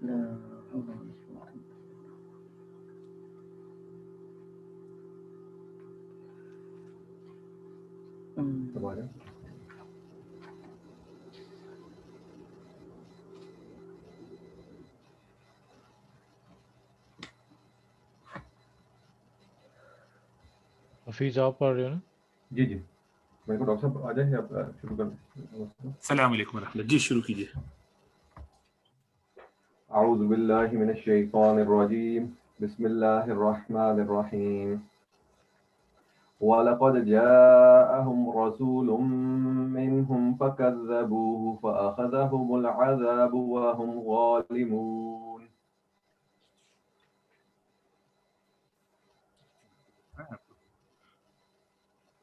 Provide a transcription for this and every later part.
لا حول ولا قوة. تمام. حفیظ آپ پڑھ رہے ہو نا؟ جی جی میرے کو ڈاکٹر صاحب آ جائیں آپ شروع کر دیں. السلام علیکم ورحمۃ اللہ. جی شروع کیجیے. اعوذ باللہ من الشیطان الرجیم بسم اللہ الرحمن الرحیم وَلَقَدْ جَاءَهُمْ رَسُولٌ مِّنْهُمْ فَكَذَّبُوهُ فَأَخَذَهُمُ الْعَذَابُ وَهُمْ ظَالِمُونَ.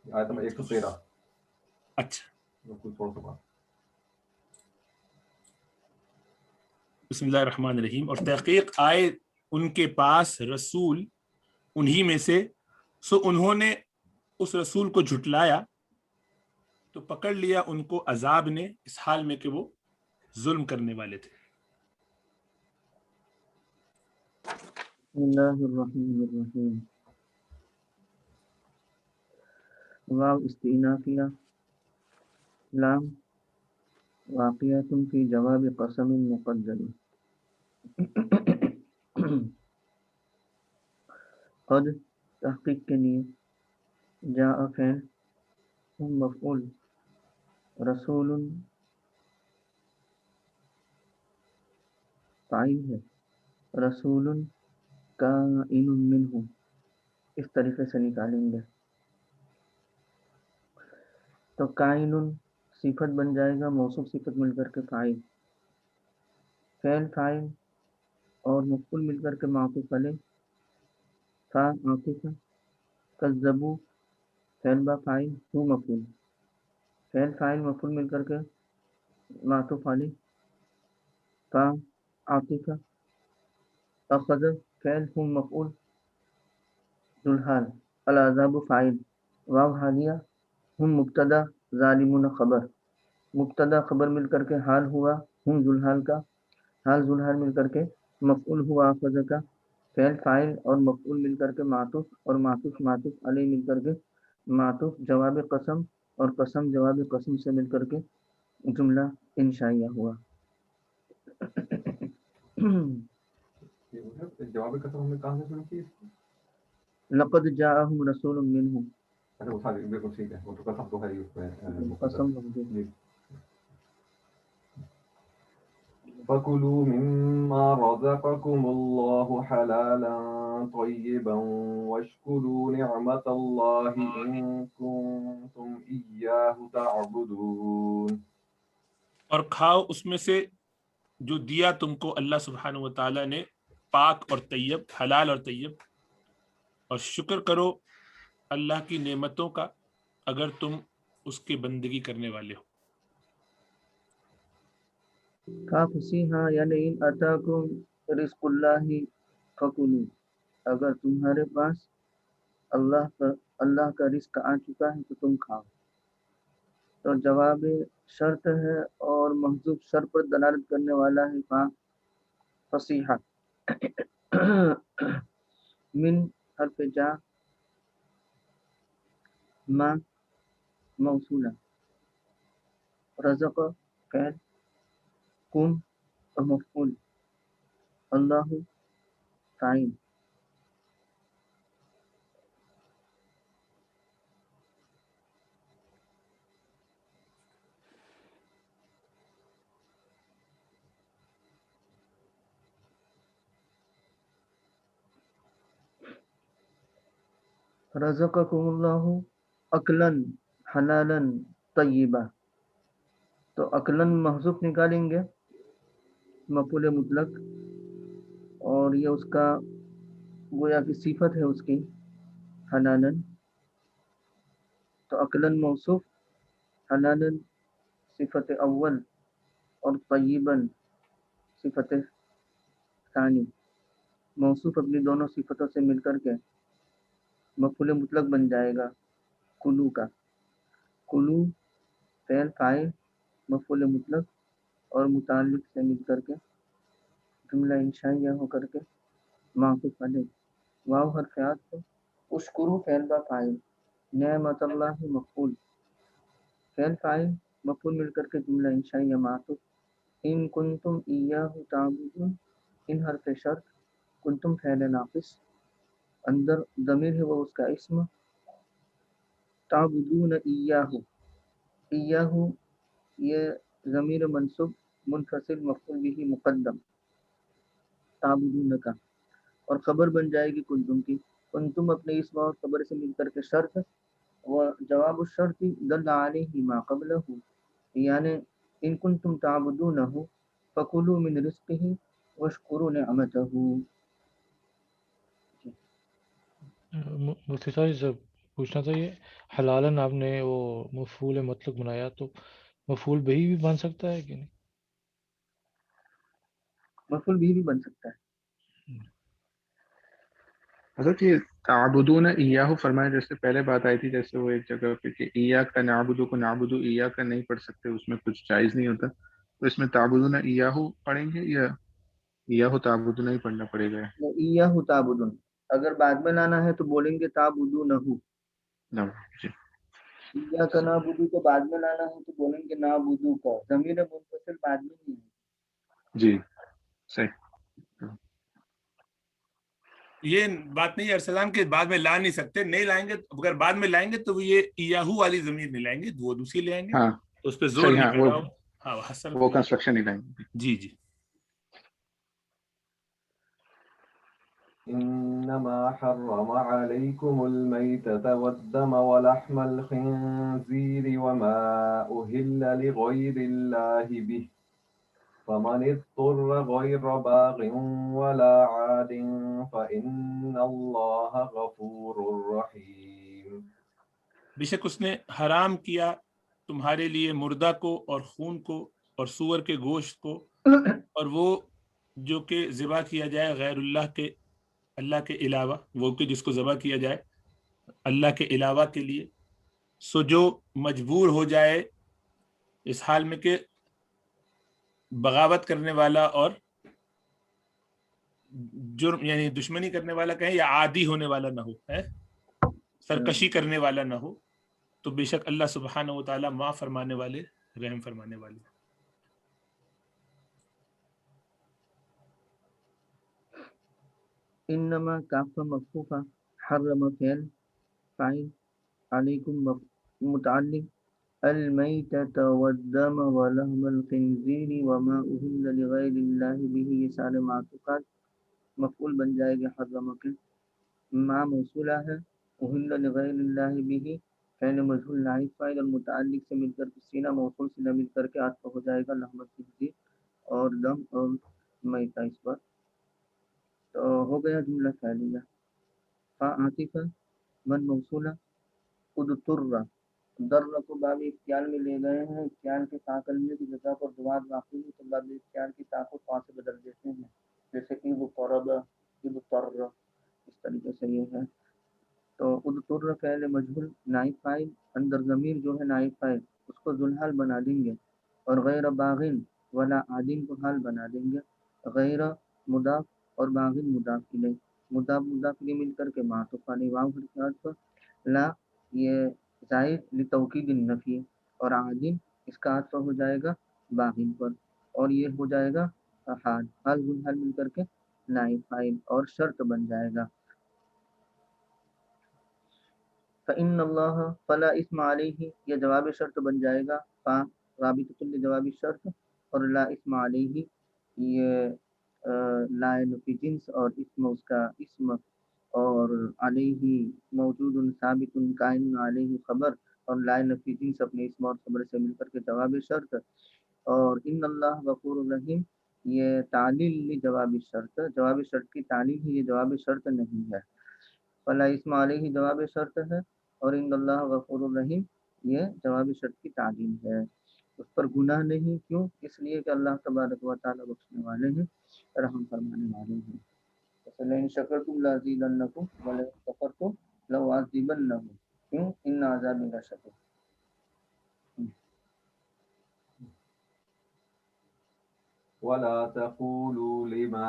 آیت نمبر 113. اچھا تھوڑا سا بات. بسم اللہ الرحمن الرحیم. اور تحقیق آئے ان کے پاس رسول انہی میں سے، سو انہوں نے اس رسول کو جھٹلایا تو پکڑ لیا ان کو عذاب نے، اس حال میں کہ وہ ظلم کرنے والے تھے. بسم اللہ الرحمن الرحیم. واو استئنافیہ، لام واقعات فی جواب قسم مقدر. قد تحقیق کے لیے، جاء فعل، ہم مفعول، رسول فاعل ہے، رسول کائن منہ، اس طریقے سے نکالیں گے تو کائن صفت بن جائے گا، موصوف صفت مل کر کے فاعل، فعل فاعل اور مفعول مل کر کے معطوف علیہ، فا عاطفہ، کذبوا فعل با فاعل، ہو مفعول، فعل فاعل مفعول مل کر کے معطوف علیہ، فا عاطفہ، اخذ فعل ہم مفعول، ذوالحال، العذاب فاعل، واو حالیہ، ہم مبتدا، ظالمون خبر، مبتدا خبر مل کر کے حال ہوا ہم ذوالحال کا، حال ذوالحال مل کر کے مفعول ہوا اخذ کا، فعل فاعل اور مفعول مل کر کے معطوف، اور معطوف معطوف علیہ مل کر کے معطوف جواب قسم، اور قسم جواب قسم سے مل کر کے جملہ انشائیہ ہوا. جواب قسم ہم نے کہاں سے شروع کی اس کی؟ لقد جاءهم رسول منهم. اچھا وہ ساری بالکل ٹھیک ہے، وہ تو قسم تو ہے ہی اس میں مقدر. قسم محذوف. جی. فَكُلُوا مِمَّا رَزَقَكُمُ اللَّهُ حَلَالًا طَيِّبًا وَاشْكُرُوا نِعْمَةَ اللَّهِ إِن كُنتُمْ إِيَّاهُ تَعْبُدُونَ. اور کھاؤ اس میں سے جو دیا تم کو اللہ سبحانہ و تعالیٰ نے، پاک اور طیب، حلال اور طیب، اور شکر کرو اللہ کی نعمتوں کا اگر تم اس کی بندگی کرنے والے ہو. فَفَصِیحَ یعنی ان اتاکم رزق اللہ فکلوا، اگر تمہارے پاس اللہ کا رزق آ چکا ہے تو تم کھاؤ. تو جواب شرط ہے اور محذوف شرط پر دلالت کرنے والا ہے. فصیحہ من حرف جا، ما موصولہ، رزق فعل، کن مفعول، اللہ فاعل. رزقکم اللہ اکلن حلالن طیبہ، تو اکلن محذوف نکالیں گے، مفعول مطلق، اور یہ اس کا گویا کی صفت ہے اس کی حلالن، تو اکلن موصوف، حلالن صفت اول، اور طیبن صفت ثانی. موصوف اپنی دونوں صفتوں سے مل کر کے مفعول مطلق بن جائے گا کلو کا. کلو فعل فاعل مفعول مطلق اور متعلق سے مل کر کے جملہ انشائیہ ہو کر کے معطوف علیہ، واو حرف عطف، اشکرو فعل با فاعل، نعمت اللہ مفعول، فعل فاعل مفعول مل کر کے جملہ انشائیہ معطوف، ان کنتم ایاہ تعبدون، ان حرف شرط، کنتم فعل ناقص، اندر ضمیر ہے وہ اس کا اسم، تعبدون ایاہ، ایاہ یہ ضمیر منصوب منفصل مفعول به مقدم تعبدون کا، اور خبر بن جائے گی کنتم کی، کنتم اپنے اسم اور خبر سے مل کر کے شرط، و جواب الشرط دل علیہ ما قبلہ، یعنی ان کنتم تعبدونہ فکلوا من رزقہ واشکروا نعمتہ۔ مفتی صاحب سے پوچھنا تھا، یہ حلالن آپ نے وہ مفعول مطلق بنایا تو مفعول بہی بھی بن سکتا ہے کہ نہیں؟ مفعول بھی بن سکتا ہے۔ حضرت یہ تعبدون ایاہ فرمایا، جیسے پہلے بات آئی تھی، جیسے وہ ایک جگہ پہ کہ ایاہ کا نعبدو کو نعبدو ایاہ کا نہیں پڑھ سکتے، اس میں کچھ جائز نہیں ہوتا، تو اس میں تعبدون ایاہ پڑھیں گے یا ایاہ تعبدون ہی پڑھنا پڑے گا؟ ایاہ تعبدون اگر بعد میں لانا ہے تو بولیں گے تعبدونہ، نعم جی ایاک نعبدو کو بعد میں لانا ہے تو بولیں گے نعبدو کا، ضمیر منفصل بعد میں نہیں ہے۔ جی صحیح۔ یہ بات نہیں ارسلان کے بعد میں لا نہیں سکتے، نہیں لائیں گے، اگر بعد میں لائیں گے تو یہ ایاہو والی ضمیر نہیں لائیں گے، وہ دوسری لیں گے، ہاں تو اس پہ زور صحیح، نہیں ہاں پیدا ہوگا۔ ہاں حسن وہ کنسٹرکشن نہیں لائیں گے۔ جی جی۔ إنما حرم عليكم الميتة والدم ولحم الخنزير وما أهل لغير الله به فمن اضطر غير باغ ولا عاد فإن الله غفور رحيم۔ بے شک اس نے حرام کیا تمہارے لیے مردہ کو اور خون کو اور سور کے گوشت کو، اور وہ جو کہ ذبح کیا جائے غیر اللہ کے علاوہ، وہ کہ جس کو ذبح کیا جائے اللہ کے علاوہ کے لیے، سو جو مجبور ہو جائے اس حال میں کہ بغاوت کرنے والا اور جرم یعنی دشمنی کرنے والا کہیں یا عادی ہونے والا نہ ہو، سرکشی کرنے والا نہ ہو، تو بے شک اللہ سبحانہ و تعالیٰ معاف فرمانے والے رحم فرمانے والے۔ انما کاف مفعوفہ، حرم فعل فاعل، علیکم متعلق، المیتۃ والدم ولحم الخنزیر وما اہل لغیر اللہ بہ، یہ سارے معطوفات مفعول بن جائے گے حرم کے، ما موصولہ ہے، اہل لغیر اللہ بہ فعل مجہول نائب فاعل، اور متعلق سے مل کر کے سینہ موصول سے مل کر کے عطف ہو جائے گا لحم الخنزیر اور دم اور میتہ اس پر، تو ہو گیا جملہ فعلیہ۔ فا عاطفہ، من موصولہ، اضطر، در کو باب اختیار میں لے گئے ہیں، اختیار کے تا کلمے کی جگہ پر دوبارہ واقع ہے تو باب اختیار کی تا کو فا سے بدل دیتے ہیں، جیسے کہ اضطرب، اضطر، اس طریقے سے یہ ہے۔ تو اضطر فعل مجہول نائب فاعل، اندر ضمیر جو ہے نائب فاعل اس کو ذوالحال بنا دیں گے، اور غیر باغن ولا عادن کو حال بنا دیں گے، غیر مضاف اور باغن مضاف الیہ، مضاف مضاف الیہ مل کر کے معطوف علیہ، واو حرف عطف، لا یہ زائد لتوکید النفی، اور عادن اس کا عطف ہو جائے گا باغن پر، اور یہ ہو جائے گا حال، حال ذوالحال مل کر کے نائب فاعل اور شرط بن جائے گا۔ فإن اللہ فلا اسم علیہ، یہ جواب شرط بن جائے گا، فا رابطۃ لجواب شرط، اور لا اسم علیہ یہ لا نفی جنس، اور اسم اس کا اسم، اور علیہ موجود ثابت کائن علیہ خبر، اور لا نفی جنس اپنے اسم اور خبر سے مل کر کے جواب شرط، اور ان اللہ غفور الرحیم یہ تعلیل لجواب شرط، جواب شرط کی تعلیل ہے، یہ جواب شرط نہیں ہے۔ فلا اسم علیہ جواب شرط ہے، اور ان اللہ غفور الرحیم یہ جواب شرط کی تعلیم ہے، اس پر گناہ نہیں، کیوں؟ اس لیے کہ اللہ تبارک و تعالیٰ بخشنے والے ہیں، رحم فرمانے والے ہیں۔ لئن شکرتم لازیدنکم ولئن کفرتم لأعذبنکم، کیوں؟ ان عذابی لشدید۔ ولا تقولوا لما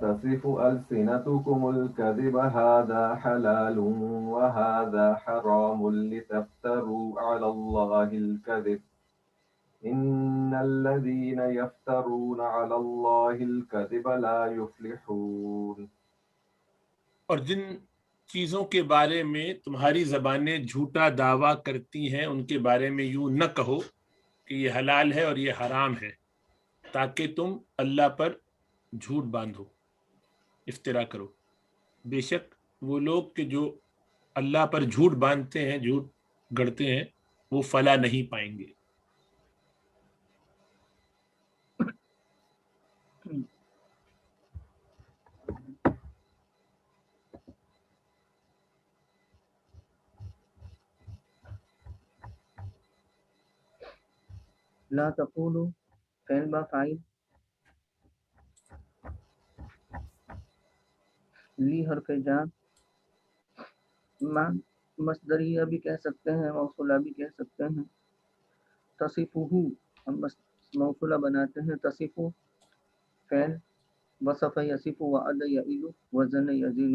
تصف ألسنتكم الكذب هذا حلال وهذا حرام لتفتروا على الله الكذب إن الذين يفترون على الله الكذب لا يفلحون. اور جن چیزوں کے بارے میں تمہاری زبانیں جھوٹا دعویٰ کرتی ہیں ان کے بارے میں یوں نہ کہو کہ یہ حلال ہے اور یہ حرام ہے، تاکہ تم اللہ پر جھوٹ باندھو، افترا کرو. بے شک وہ لوگ کہ جو اللہ پر جھوٹ باندھتے ہیں، جھوٹ گڑتے ہیں، وہ فلاح نہیں پائیں گے. لا تقولوا فعل با فاعل، لی حرف جر، ما مصدریہ بھی کہہ سکتے ہیں، موصولہ بھی کہہ سکتے ہیں. تصفہ ہم موصولہ بناتے ہیں، تصفہ فعل، وصف یصف، وعد یعید، وزن یزین.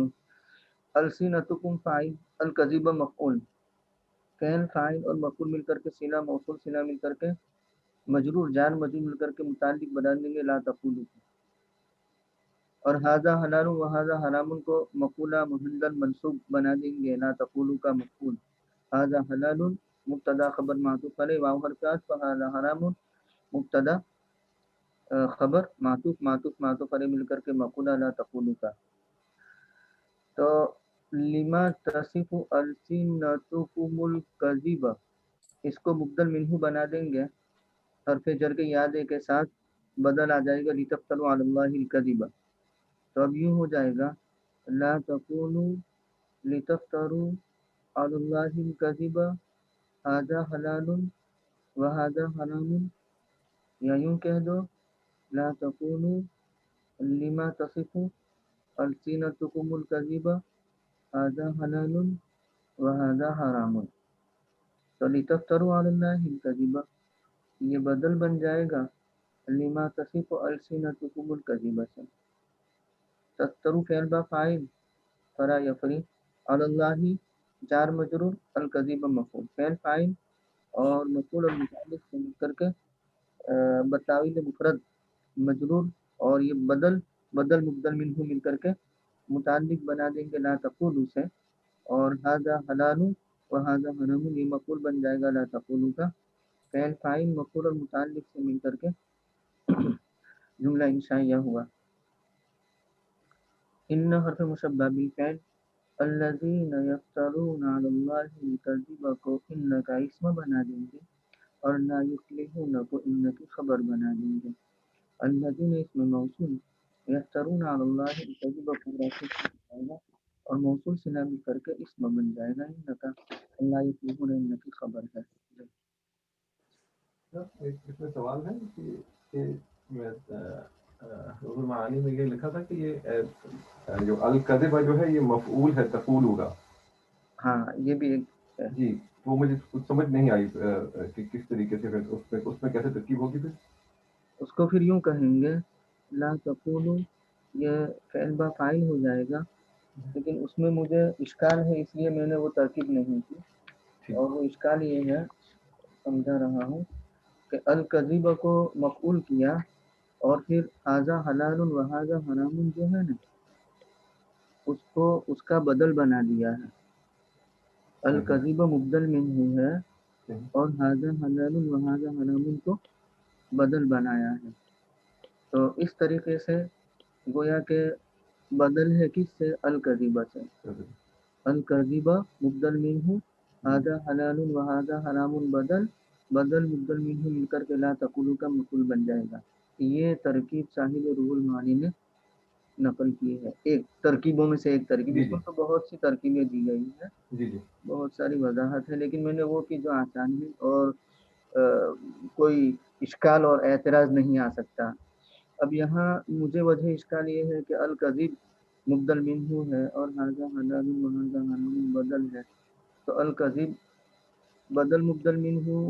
السنتکم فاعل، الکذب مفعول، فعل فاعل اور مفعول مل کر کے صلہ موصول صلہ مل کر کے مجرور جار مجرور مل کر کے متعلق بنا دیں گے لا تقولوا. اور ھذا حلال و ھذا حرام کو مقولہ محلل منصوب بنا دیں گے لا تقولوا کا مفعول. ھذا حلال مبتدا خبر معطوف علیہ واو حرف عطف، ھذا حرام مبتدا خبر معطوف علیہ مل کر کے مقولہ لا تقولوا کا. تو لما تصف السنتکم الکذب، اس کو مبدل منہ بنا دیں گے، حرف جر کے یاد کے ساتھ بدل آ جائے گا لتفتروا علی اللہ الکذب. تو اب یوں ہو جائے گا لا تقولوا لتفتروا علی اللہ الکذب ھذا حلال وھذا حرام، یا یوں کہہ دو لا تقولوا لما تصف السنتکم الکذب ھذا حلال وھذا حرام. تو لتفتروا علی اللہ الکذب یہ بدل بن جائے گا لما تصف السنتکم الکذب سے. تفترو فعل با فاعل، فرا یفری، علی اللہ جار مجرور، الکذب مفعول، فعل فاعل اور مفعول اور متعلق سے مل کر کے بتاویل مفرد مجرور، اور یہ بدل مبدل منہ مل کر کے متعلق بنا دیں گے لا تقولوا سے. اور ھذا حلال و ھذا حرام یہ مفعول بن جائے گا لا تقولوا کا، فعل فاعل مفعول اور متعلق سے مل کر کے جملہ انشائیہ ہوا. ان حرف مشبہ بالفعل، الذین یفترون علی اللہ الکذب کو ان کا اسم بنا دیں گے اور لا یفلحون کو ان کی خبر بنا دیں گے. الذین اسم موصول، یفترون علی اللہ الکذب پورا سے جائے گا اور موصول سے نام کر کے اسم بن جائے گا ان کا، لا یفلحون ان کی خبر ہے. اس میں سوال ہے کہ میں حضور معانی میں یہ لکھا تھا کہ یہ جو الکذب جو ہے یہ مفعول ہے تقولوا کا. ہاں یہ بھی ایک ہے. جی وہ مجھے کچھ سمجھ نہیں آئی کہ کس طریقے سے پھر اس میں کیسے ترکیب ہوگی پھر. اس کو پھر یوں کہیں گے لا تقولوا، یہ فعل با فاعل ہو جائے گا، لیکن اس میں مجھے اشکال ہے اس لیے میں نے وہ ترکیب نہیں کی. اور وہ اشکال یہ ہے، سمجھا رہا ہوں، کہ الکذب کو مفعول کیا اور پھر ھذا حلال و ھذا حرام جو ہے نا اس کو اس کا بدل بنا دیا ہے. الکذب مبدل منہ ہے اور ھذا حلال و ھذا حرام کو بدل بنایا ہے. تو اس طریقے سے گویا کہ بدل ہے کس سے؟ الکذب سے. الکذب مبدل منہ، ھذا حلال و ھذا حرام بدل مبدل منہ مل کر کے لا تقولوا کا مفعول بن جائے گا. یہ ترکیب صاحب روح المعانی نے نقل کی ہے، ایک ترکیبوں میں سے ایک ترکیب. اس میں تو بہت سی ترکیبیں دی گئی ہیں، بہت ساری وضاحت ہے، لیکن میں نے وہ کی جو آسان ہے اور کوئی اشکال اور اعتراض نہیں آ سکتا. اب یہاں مجھے وجہ اشکال یہ ہے کہ الکذب مبدل منہ ہے اور ھذا حلال و ھذا حرام بدل ہے. تو الکذب بدل مبدل منہ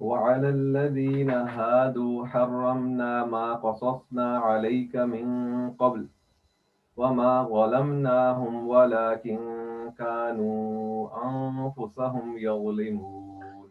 وعلى الذين هادوا حرمنا ما قصصنا عليك من قبل وما ظلمناهم ولكن كانوا أنفسهم يظلمون।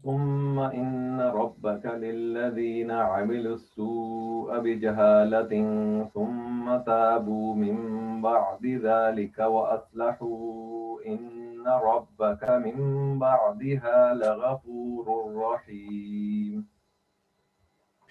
ثم إن ربك للذين عملوا السوء بجهالة ثم تابوا من بعد ذلك وأصلحوا إن ربك من بعدها لغفور رحيم۔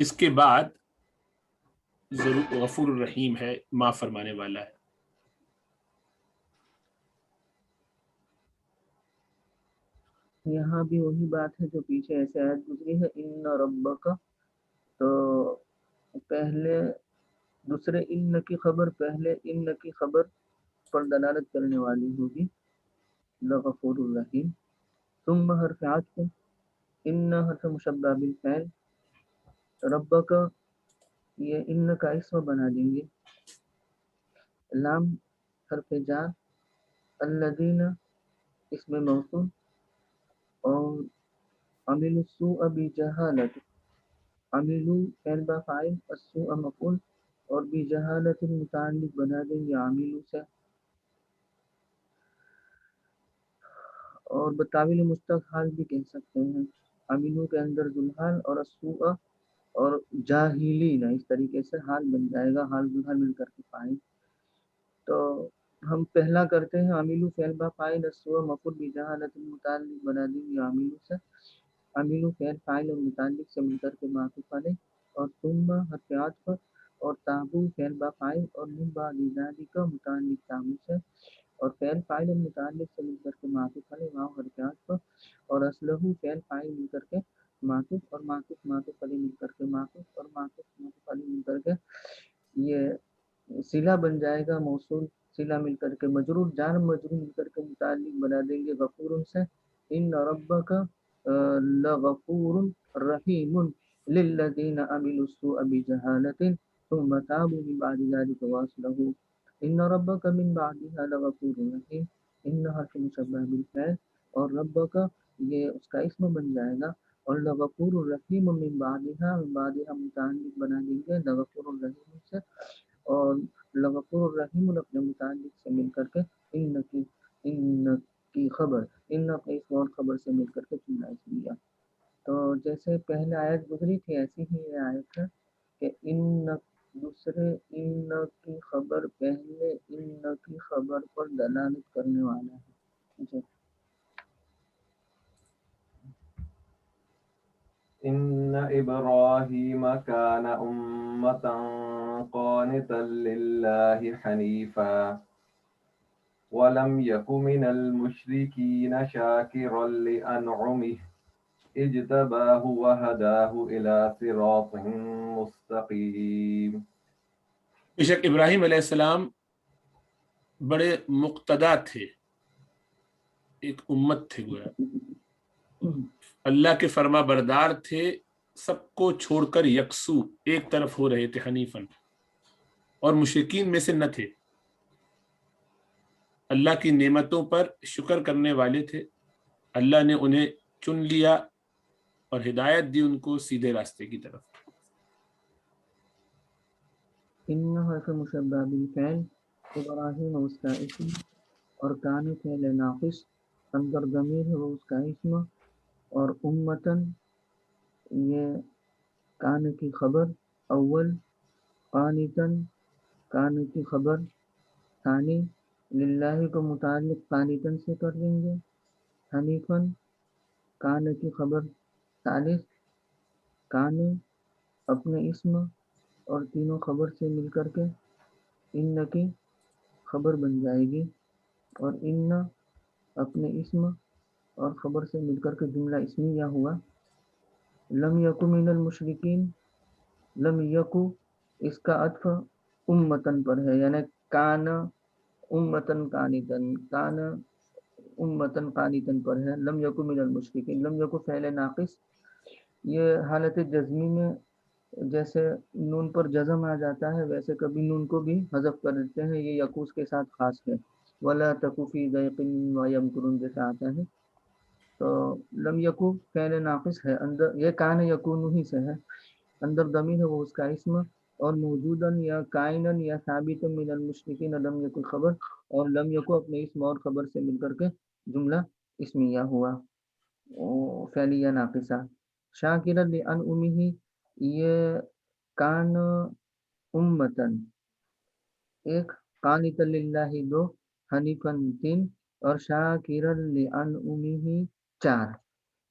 اس کے بعد ضرور غفور الرحیم ہے، معاف فرمانے والا ہے. یہاں بھی وہی بات ہے جو پیچھے ایسے آیت گزری ہے، ان ربک، تو پہلے دوسرے ان کی خبر پہلے ان کی خبر پر دلالت کرنے والی ہوگی، لغفور الرحیم. ثم حرف عطف، ان حرف مشبہ بالفعل، ربک یہ ان کا اسم بنا دیں گے. لام حرف جار، الذین اسم موصول، اور عملوا السوء بجہالت، عملوا فعل با فاعل، السوء مفعول، اور بجہالت متعلق بنا دیں گے عاملوا سے. اور بتاویل مستق حال بھی کہہ سکتے ہیں، عملوا کے اندر ذوالحال اور السوء اور جاہلین، اس طریقے سے حال بن جائے گا، حال ذوالحال مل کر کے فاعل. تو ہم پہلا کرتے ہیں عملوا فعل با فاعل، السوء مفعول، بجہالت متعلق بنا دیں گے عاملوا سے. عملوا فعل فاعل اور متعلق سے مل کر کے معطوف علیہ، اور ثم حرف عطف، اور تابو فعل با فاعل اور من بعد ذالک متعلق تابو سے، اور فعل فاعل اور متعلق سے مل کر کے معطوف علیہ واو حرف عطف، اور اصلہ فعل فاعل مل کر کے معطوف، اور معطوف معطوف علیہ مل کر کے معطوف، اور معطوف معطوف علیہ مل کر کے یہ صلہ بن جائے گا موصول، صلہ مل کر کے مجرور، جار مجرور مل کر کے متعلق بنا دیں گے غفور سے. ان ربک لغفور رحیم للذین عملوا السوء بجہالۃ ثم تابوا من بعد ذلك واصلحوا ان ربک من بعدها لغفور رحیم. ان حرف مشبہ بالفعل، اور ربک یہ اس کا اسم بن جائے گا، اور لغفور الرحیم من بعدها متعلق بنا دیں گے لغفور الرحیم سے، اور لغفور الرحیم اپنے متعلق سے مل کر کے ان کی خبر، ان اپنے اسم اور خبر سے مل کر کے جملہ اسمیہ. تو جیسے پہلے آیت گزری تھی ایسی ہی یہ آیت ہے کہ ان دوسرے ان کی خبر پہلے ان کی خبر پر دلالت کرنے والا ہے. جی إن إبراهيم كان أمة قانتا لله حنيفا ولم يك من المشركين شاكرا لأنعمه اجتباه وهداه إلى صراط مستقيم. بے شک ابراہیم علیہ السلام بڑے مقتدا تھے، ایک امت تھے، گویا اللہ کے فرما بردار تھے، سب کو چھوڑ کر یکسو ایک طرف ہو رہے تھے، حنیفن، اور مشرکین میں سے نہ تھے، اللہ کی نعمتوں پر شکر کرنے والے تھے. اللہ نے انہیں چن لیا اور ہدایت دی ان کو سیدھے راستے کی طرف. ان حرف مشبہ بالفعل، ابراہیم اس کا اسم، اور کان فعل ناقص، اندر ضمیر ہے وہ اس کا اسم، اور امتن یہ کان کی خبر اول، قانتن کان کی خبر ثانی، للہ کو متعلق قانتن سے کر لیں گے، حنیفن کان کی خبر ثالث، کان اپنے اسم اور تینوں خبر سے مل کر کے ان کی خبر بن جائے گی، اور ان اپنے اسم اور خبر سے مل کر کے جملہ اسمیہ ہوا. لم یکو من المشرکین، لم یکو اس کا عطف امتن پر ہے، یعنی کان امتن قانتن، کان امتن قانتن پر ہے. لم یکو من المشرکین، لم یکو فعل ناقص، یہ حالت جزمی میں جیسے نون پر جزم آ جاتا ہے ویسے کبھی نون کو بھی حذف کر دیتے ہیں، یہ یقوس کے ساتھ خاص ہے. ولا تکو فی ضیق مما یمکرون جیسا آتا ہے. تو لم یکو فعل ناقص ہے، اندر یہ کان یکون ہی سے ہے، اندر ضمیر ہے وہ اس کا اسم، اور موجودن یا کائنن یا ثابت من المشرکین لم یکو خبر، اور لم یکو اپنے اسم اور خبر سے مل کر کے جملہ اسمیہ ہوا فعلیہ ناقصہ. شاکرا لانعمہ یہ کان امتن ایک، قانتا للہ دو، حنیفن تین، اور شاکرا لانعمہ چار.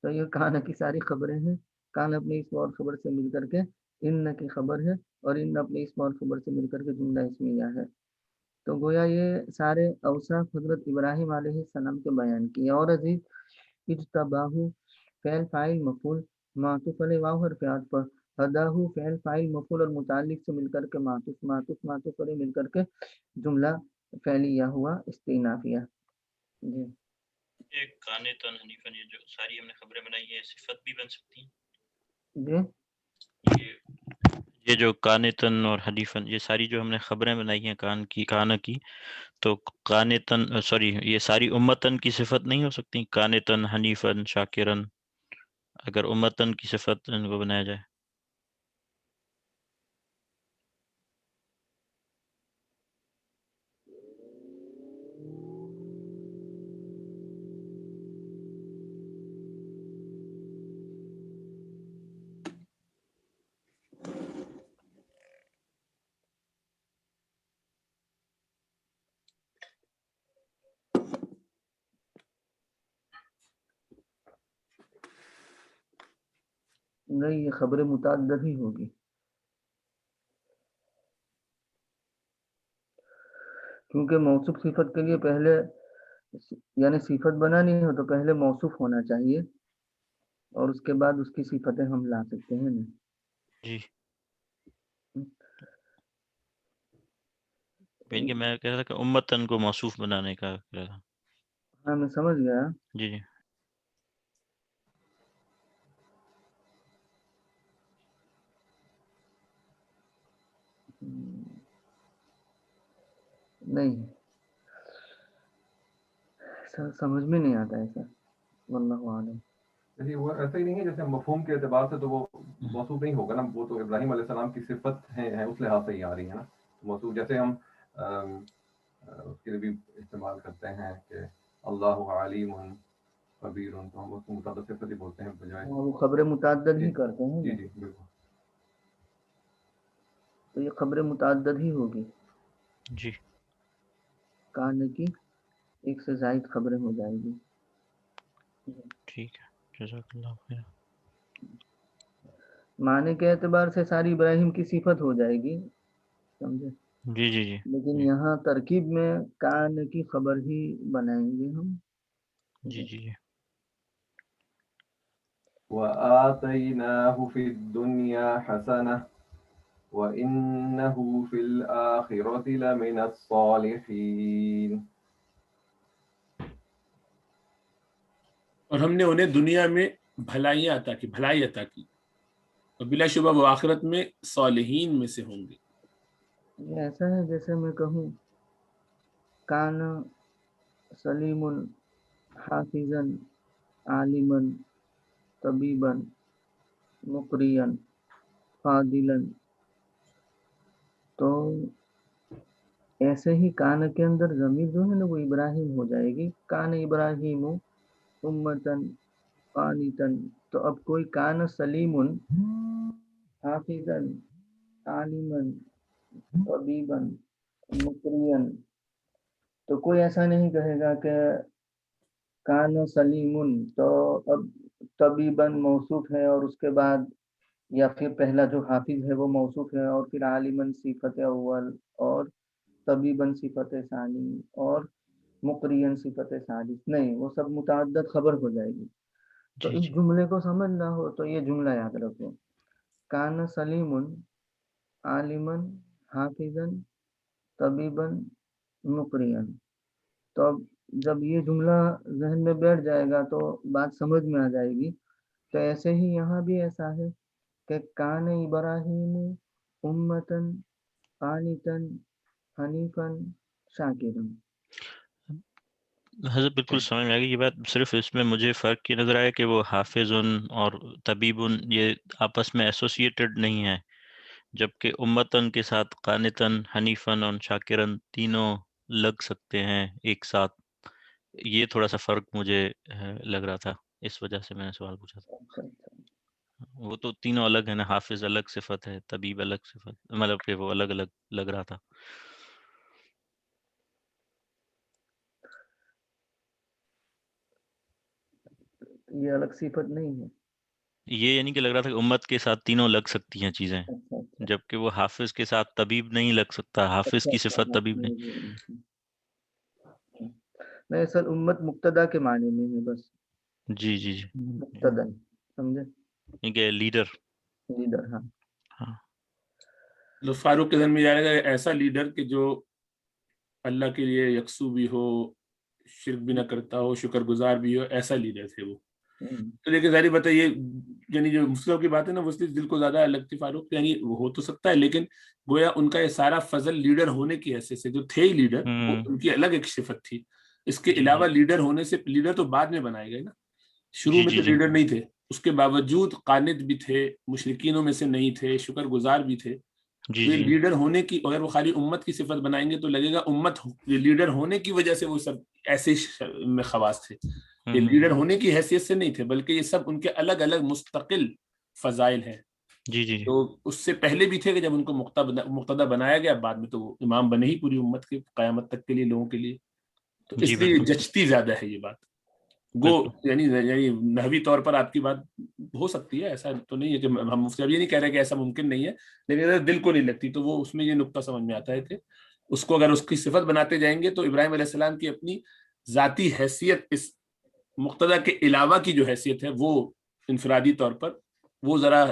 تو یہ کان کی ساری خبریں ہیں، کان اپنے اس اور خبر سے مل کر کے ان کی خبر ہے اور ان اپنے اسم اور خبر سے مل کر کے جملہ اسمیہ ہے. تو گویا یہ سارے اوصاف حضرت ابراہیم علیہ السلام کے بیان کیے. اور عزیز اجتباہو فعل فاعل مفعول معطوف علیہ واو حرف عطف پر، ہداہو فعل فاعل مفعول اور متعلق سے مل کر کے معطوف علیہ مل کر کے جملہ فعلیہ ہوا استئنافیہ. جی یہ قانتاً حنیفاً، یہ جو ساری ہم نے خبریں بنائی ہیں صفت بھی بن سکتی ہیں. جی یہ جو قانتاً اور حنیفاً، یہ ساری جو ہم نے خبریں بنائی ہیں کان کی، تو قانتاً سوری یہ ساری امتاً کی صفت نہیں ہو سکتی؟ قانتاً حنیفاً شاکراً، اگر امتاً کی صفت ان کو بنایا جائے. نہیں، یہ خبر متعدد ہی ہوگی، کیونکہ موصوف صفت کے لیے پہلے یعنی صفت بنانی ہو تو پہلے موصوف ہونا چاہیے اور اس کے بعد اس کی صفتیں ہم لا سکتے ہیں نا. جی بلکہ میں کہہ رہا تھا کہ امتاً کو موصوف بنانے کا کہہ رہا تھا. ہاں میں سمجھ گیا. جی جی نہیں سمجھ میں نہیں آتا ایسا، واللہ عالم. جیسے وہ ایسا ہی نہیں ہے جیسے مفہوم کے اعتبار سے تو وہ موصوف نہیں ہوگا نا، وہ تو ابراہیم علیہ السلام کی صفت ہے اس لحاظ سے ہی آ رہی ہے نا موصوف. جیسے ہم اس کے لیے بھی استعمال کرتے ہیں کہ اللہ علیم خبیر، تو ہم اس کو متعدد صفت ہی بولتے ہیں بجائے. وہ خبر متعدد ہی کرتے ہیں جی نا، جی بالکل. تو یہ خبر متعدد ہی ہوگی. جی کان کی ایک سے زائد خبریں ہو جائے گی. ٹھیک ہے، جزاک اللہ خیر. معنی کے اعتبار سے ساری ابراہیم کی صفت ہو جائے گی، سمجھے، جی جی جی لیکن یہاں ترکیب میں کان کی خبر ہی بنائیں گے ہم. جی جی جی وآتيناه في الدنيا حسنة وإنه في الآخرة لمن الصالحين. اور ہم نے انہیں دنیا میں بھلائی عطا کی اور بلا شبہ وہ آخرت میں صالحین میں سے ہوں گے. یہ ایسا ہے جیسے میں کہوں کان سلیم حافظا عالما طبیبا مقریا فاضلا، تو ایسے ہی کان کے اندر ضمیر جو ہے نا وہ ابراہیم ہو جائے گی. کان ابراہیم امتن قانتن، تو اب کوئی کان سلیم حافظا عالما طبیبا مقریا، تو کوئی ایسا نہیں کہے گا کہ کان سلیم تو اب طبیباً موصوف ہے اور اس کے بعد یا پھر پہلا جو حافظ ہے وہ موصوف ہے اور پھر عالماً صفت اول اور طبیباً صفت ثانی اور مقریاً صفت ثالث. نہیں، وہ سب متعدد خبر ہو جائے گی. تو جی اس جی جملے کو سمجھنا ہو تو یہ جملہ یاد رکھو، کان سلیم عالماً حافظاً طبیباً مقریاً. تو اب جب یہ جملہ ذہن میں بیٹھ جائے گا تو بات سمجھ میں آ جائے گی. تو ایسے ہی یہاں بھی ایسا ہے کہ کان ابراہیم امتن قانتن حنیفن شاکرن. حضرت بالکل سمجھ میں آ گئی یہ بات. صرف اس میں مجھے فرق یہ نظر آیا کہ وہ حافظ اور طبیب یہ آپس میں ایسوسیٹڈ نہیں ہے، جبکہ امتن کے ساتھ قانتن حنیفن اور شاکرن تینوں لگ سکتے ہیں ایک ساتھ. یہ تھوڑا سا فرق مجھے لگ رہا تھا، اس وجہ سے میں نے سوال پوچھا تھا. اچھا اچھا، وہ تو تینوں الگ ہیں نا، حافظ الگ صفت ہے، طبیب الگ صفت، مطلب کہ وہ الگ الگ لگ رہا تھا. یہ الگ صفت نہیں ہے. یہ یعنی کہ لگ رہا تھا کہ امت کے ساتھ تینوں لگ سکتی ہیں چیزیں، اچھا اچھا جبکہ وہ حافظ کے ساتھ طبیب نہیں لگ سکتا، حافظ اچھا کی اچھا صفت ہاں طبیب نہیں۔ نہیں اصل امت مقتدا کے معنی میں ہے بس، جی جی جی، مقتدن، سمجھے، یہ کہ لیڈر۔ لیڈر، ہاں ہاں تو فاروق کے ذہن میں جائے گا ایسا لیڈر کہ جو اللہ کے لیے یکسو بھی ہو، شرک بھی نہ کرتا ہو، شکر گزار بھی ہو، ایسا لیڈر تھے وہ۔ تو لیکن ظاہر بات ہے یہ یعنی جو مسلم کی بات ہے نا وہ اس دل کو زیادہ الگ تھی فاروق، یعنی وہ ہو تو سکتا ہے لیکن گویا ان کا یہ سارا فضل لیڈر ہونے کی حیثیت سے جو تھے ہی لیڈر، وہ ان کی الگ ایک صفت تھی۔ اس کے جی علاوہ لیڈر ہونے سے، لیڈر تو بعد میں بنائے گئے نا، شروع جی میں جی تو جی لیڈر نہیں تھے، اس کے باوجود قانت بھی تھے، مشرکینوں میں سے نہیں تھے، شکر گزار بھی تھے۔ جی تو یہ جی لیڈر ہونے کی، اگر وہ خالی امت کی صفت بنائیں گے تو لگے گا امت لیڈر ہونے کی وجہ سے وہ سب ایسے میں خواص تھے، یہ لیڈر ہونے کی حیثیت سے نہیں تھے، بلکہ یہ سب ان کے الگ الگ مستقل فضائل ہیں۔ جی جی تو اس سے پہلے بھی تھے کہ جب ان کو مقتدی بنایا گیا، بعد میں تو وہ امام بنے ہی پوری امت کے قیامت تک کے لیے، لوگوں کے لیے۔ تو جی اس لیے بالکل جچتی زیادہ ہے یہ بات، گو بالکل یعنی نحوی طور پر آپ کی بات ہو سکتی ہے، ایسا تو نہیں ہے کہ ہم مفتی اب یہ نہیں کہہ رہے کہ ایسا ممکن نہیں ہے، لیکن اگر دل کو نہیں لگتی تو وہ اس میں یہ نقطہ سمجھ میں آتا ہے کہ اس کو اگر اس کی صفت بناتے جائیں گے تو ابراہیم علیہ السلام کی اپنی ذاتی حیثیت اس مقتدی کے علاوہ کی جو حیثیت ہے وہ انفرادی طور پر وہ ذرا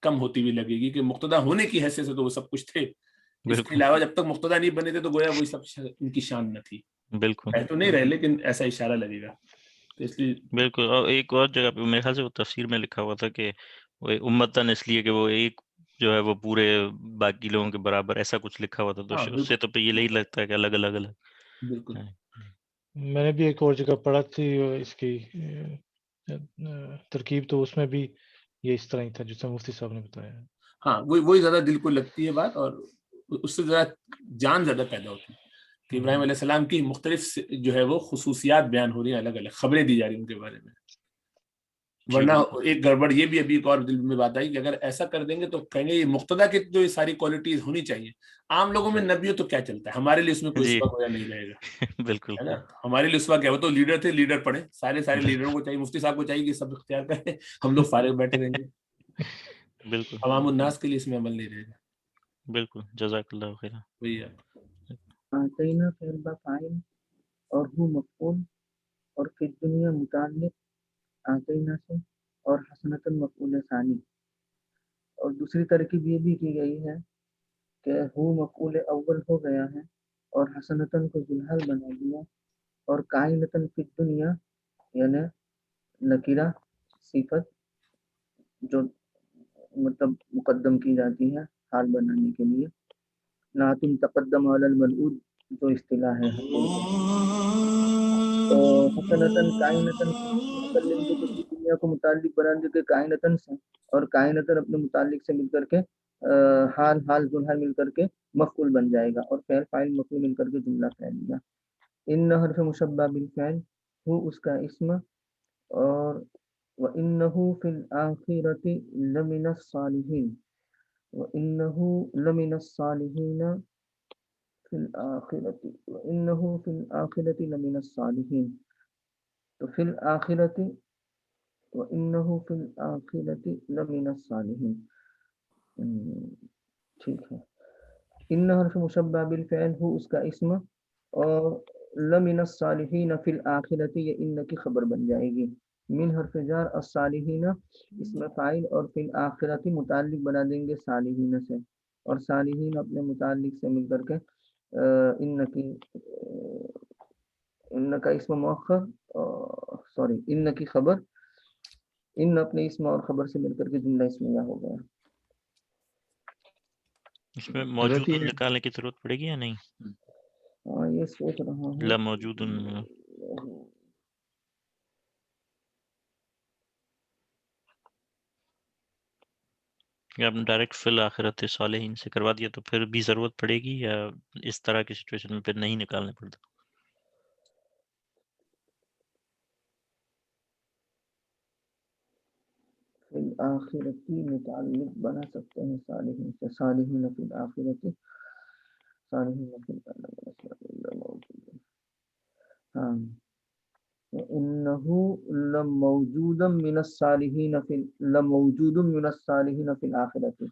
کم ہوتی ہوئی لگے گی، کہ مقتدی ہونے کی حیثیت سے تو وہ سب کچھ تھے، اس کے بالکل علاوہ جب تک مقتدی نہیں بنے تھے تو گویا وہی سب ان کی شان نہ تھی، بالکل تو نہیں رہے، لیکن ایسا اشارہ لگے گا۔ تو اس لیے بالکل۔ اور ایک اور جگہ پہ میرے خیال سے وہ تفسیر میں لکھا ہوا تھا کہ وہ امتاً اس لیے کہ وہ ایک جو ہے وہ پورے باقی لوگوں کے برابر، ایسا کچھ لکھا ہوا تھا، تو ہاں اس سے تو یہ نہیں لگتا ہے کہ الگ الگ الگ بالکل ہیں۔ میں نے بھی ایک اور جگہ پڑھا تھی اس کی ترکیب، تو اس میں بھی یہ اس طرح ہی تھا جیسے مفتی صاحب نے بتایا۔ ہاں وہی زیادہ دل کو لگتی ہے بات، اور اس سے زیادہ جان زیادہ پیدا ہوتی ہے کہ ابراہیم علیہ السلام کی مختلف جو ہے وہ خصوصیات بیان ہو رہی ہیں، الگ الگ خبریں دی جا رہی ہیں ان کے بارے میں۔ جی ورنہ بالکل ایک گڑبڑ یہ بھی ابھی ایک اور دل میں بات آئی کہ اگر ایسا کر دیں گے تو کہیں گے یہ مقتدی کی جو یہ ساری کوالٹیز ہونی چاہیے، عام لوگوں میں نبی تو کیا چلتا ہے، ہمارے لیے اس میں کوئی جی اسوا گویا نہیں رہے گا، بالکل ہے نا، ہمارے لیے اسوا کیا، وہ تو لیڈر تھے، لیڈر پڑھے، سارے لیڈروں کو چاہیے، مفتی صاحب کو چاہیے کہ سب اختیار کریں، ہم لوگ فارغ بیٹھے رہیں گے، بالکل عوام الناس کے لیے اس میں عمل نہیں رہے گا۔ بالکل، جزاک اللہ خیر۔ وہی ہے۔ آتینا فعل با فاعل اور ہو مفعول، اور فی الدنیا متعلق آتینا سے، اور حسنتاً مفعول ثانی۔ اور دوسری ترکیب یہ بھی کی گئی ہے کہ ہو مفعول اول ہو گیا ہے اور حسنتاً کو ذوالحال بنا دیا، اور کائنتاً فی الدنیا یعنی نکرہ صفت جو مطلب مقدم کی جاتی ہے حال بنانے کے لیے، نعت تقدم علی المنعوت جو اصطلاح ہے حسن کا، تو حسنتاً کائنتاً متکلم کو پوری دنیا کو متعلق بنا دے کے کائنتاً سے، اور کائنتاً اپنے متعلق سے مل کر کے حال ذوالحال مل کر کے مفعول بن جائے گا، اور فعل فاعل مفعول مل کر کے جملہ فعلیہ۔ ان حرف مشبہ بالفعل ہو اس کا اسم، اور وَإِنَّهُ فِي الْآخِرَةِ لَمِنَ الصَّالِحِينَ، وَإِنَّهُ لَمِنَ الصَّالِحِينَ فِي الْآخِرَةِ، وَإِنَّهُ فِي الْآخِرَةِ لَمِنَ الصَّالِحِينَ، تو فی الآخرۃ، وَإِنَّهُ فِي الْآخِرَةِ لَمِنَ الصَّالِحِينَ، ٹھیک ہے۔ ان حرف مشبہ بالفعل ہو اس کا اسم، اور لمن الصالحین فی الآخرۃ یہ ان کی خبر بن جائے گی، من حرف جار الصالحین اس میں فاعل، اور فی الآخرۃ متعلق بنا دیں گے صالحین سے، اور صالحین اپنے متعلق سے مل کر کے ان کا اسم مؤخر، سوری ان کی خبر، ان اپنے اسم اور خبر سے مل کر کے جملہ اسمیہ ہو گیا۔ اس میں حضرت موجود یہ نکالنے کی ضرورت پڑے گی یا نہیں؟ ہاں یہ سوچ رہا ہوں، لا موجود یا آپ نے ڈائریکٹ فی الآخرت صالحین سے کروا دیا تو پھر بھی ضرورت پڑے گی، یا اس طرح کی سچویشن میں پھر نہیں نکالنے پڑتا؟ فی الآخرتی متعلق بنا سکتے ہیں صالحین سے، صالحین فی الآخرتی، صالحین فی الآخرتی، ہاں إنه لموجود من الصالحين في الآخرة،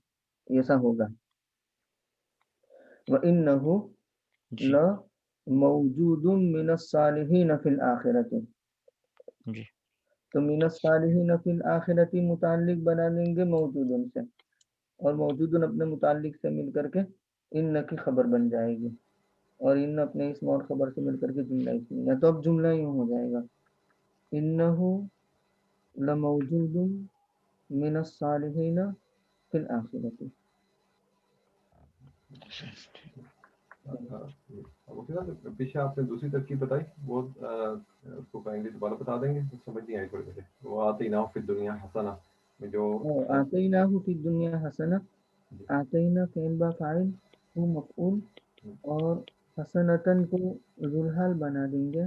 ایسا ہوگا. وإنه جی لموجود من الصالحين في الآخرة. جی تو من الصالحین فی الآخرۃ متعلق بنا لیں گے موجودن سے، اور موجودن اپنے متعلق سے مل کر کے ان کی خبر بن جائے گی، اور ان اپنے اسم اور خبر سے مل کر کے جملہ اسمیہ. تو اب جملہ یوں ہو جائے گا انہ لموجود من الصالحین فی الآخرۃ. پیچھے آپ نے دوسری ترکیب بتائی، وہ اس کو کہیں گے دوبارہ بتا دیں گے، سمجھ نہیں آئی تھوڑی دیر. وہ آتیناہ فی الدنیا حسنہ میں جو آتیناہ فی الدنیا حسنہ، آتینہ فعل با فاعل وہ مفعول، اور حسنتن کو ذوالحال بنا دیں گے،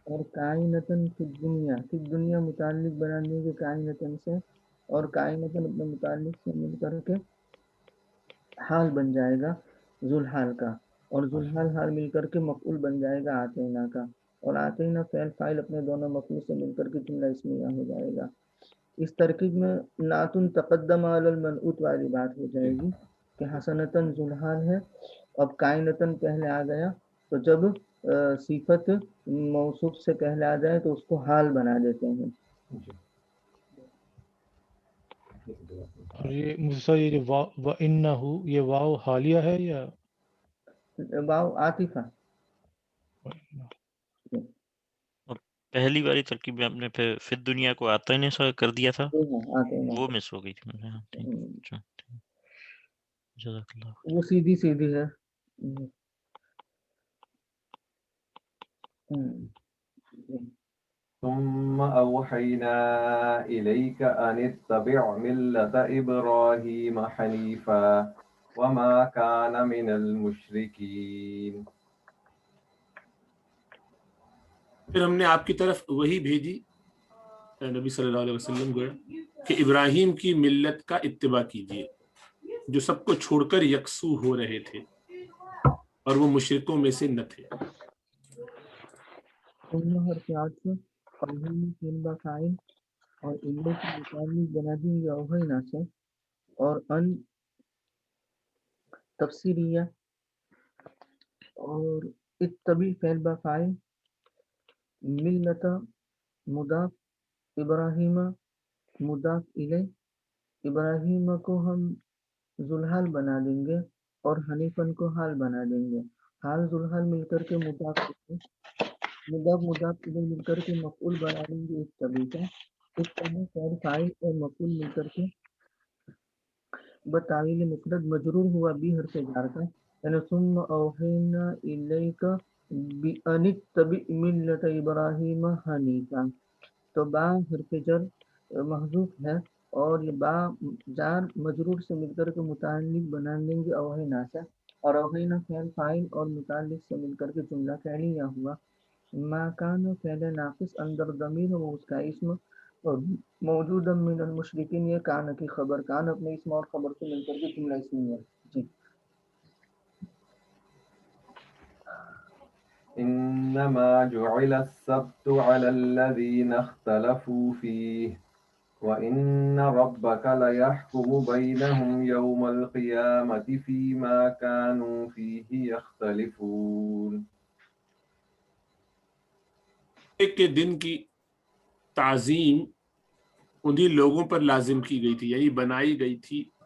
اور کائنتن فی الدنیا متعلق بنا دیں گے کائنتن سے، اور کائنتن اپنے متعلق سے مل کر کے حال بن جائے گا ذوالحال کا، اور ذوالحال حال مل کر کے مفعول بن جائے گا آتینہ کا، اور آتینہ فعل فاعل اپنے دونوں مفعول سے مل کر کے جملہ اسمیہ ہو جائے گا. اس ترکیب میں نعتن تقدم علی المنعوت والی بات ہو جائے گی کہ حسنتن ذوالحال ہے. اب کائنتن پہلے آ گیا تو جب صفت موصوف سے پہلے آ جائے تو اس کو حال بنا دیتے ہیں. اور یہ مجھے یہ جو وَإِنَّهُ یہ واو حالیہ ہے یا واو عاطفہ؟ پہلی والی ترکیب میں آپ نے پھر فی دنیا کو آتا ہی نہیں کر دیا تھا، آتے ہیں وہ مس ہو گئی تھی. ہاں ٹھیک ہے، اچھا ٹھیک. جزاک اللہ. وہ سیدھی سیدھی ہے. ثم أوحينا إليك أن اتبع ملة إبراهيم حنيفا وما كان من المشركين. پھر ہم نے آپ کی طرف وہی بھیجی نبی صلی اللہ علیہ وسلم کو کہ ابراہیم کی ملت کا اتباع کیجیے جو سب کو چھوڑ کر یکسو ہو رہے تھے اور وہ مشرکوں میں سے نہ تھے. اور علے کی متعلق بنا دیں گے اوہینا سے، اور ان تفسیریہ، اور اتبی فعل با فاعل، ملت مضاف، ابراہیم مضاف الیہ. ابراہیم کو ہم ذوالحال بنا دیں گے اور حنیفن کو حال بنا دیں گے. حال ذوالحال مل کر کے مضاف الیہ مل کر کے مفعول بنا دیں گے اتبی کا. اتبی فعل فاعل اور مفعول مل کر کے بتاویل مفرد مجرور ہوا بھی حرف جار کا، یعنی ثم اوحینا الیک بان اتبع ملت ابراہیم حنیفا. تو با حرف جر محذوف ہے، اور یہ با جار مجرور سے مل کر کے متعلق بنا دیں گے اوحینا سے، اور اوحینا فعل فاعل اور متعلق سے مل کر کے جملہ فعلیہ ہوا. ما کان فعل ناقص اندر ضمیر و اس کا اسم، اور موجود من المشرکین یہ کان کی خبر، کان اپنے اسم اور خبر سے مل کر کے جملہ اسمیہ. جی إنما جعل السبت على الذين اختلفوا فيه وإن ربك ليحكم بينهم يوم القيامة فيما كانوا فيه يختلفون. ایک کے دن کی تعظیم انہی لوگوں پر لازم کی گئی تھی، یعنی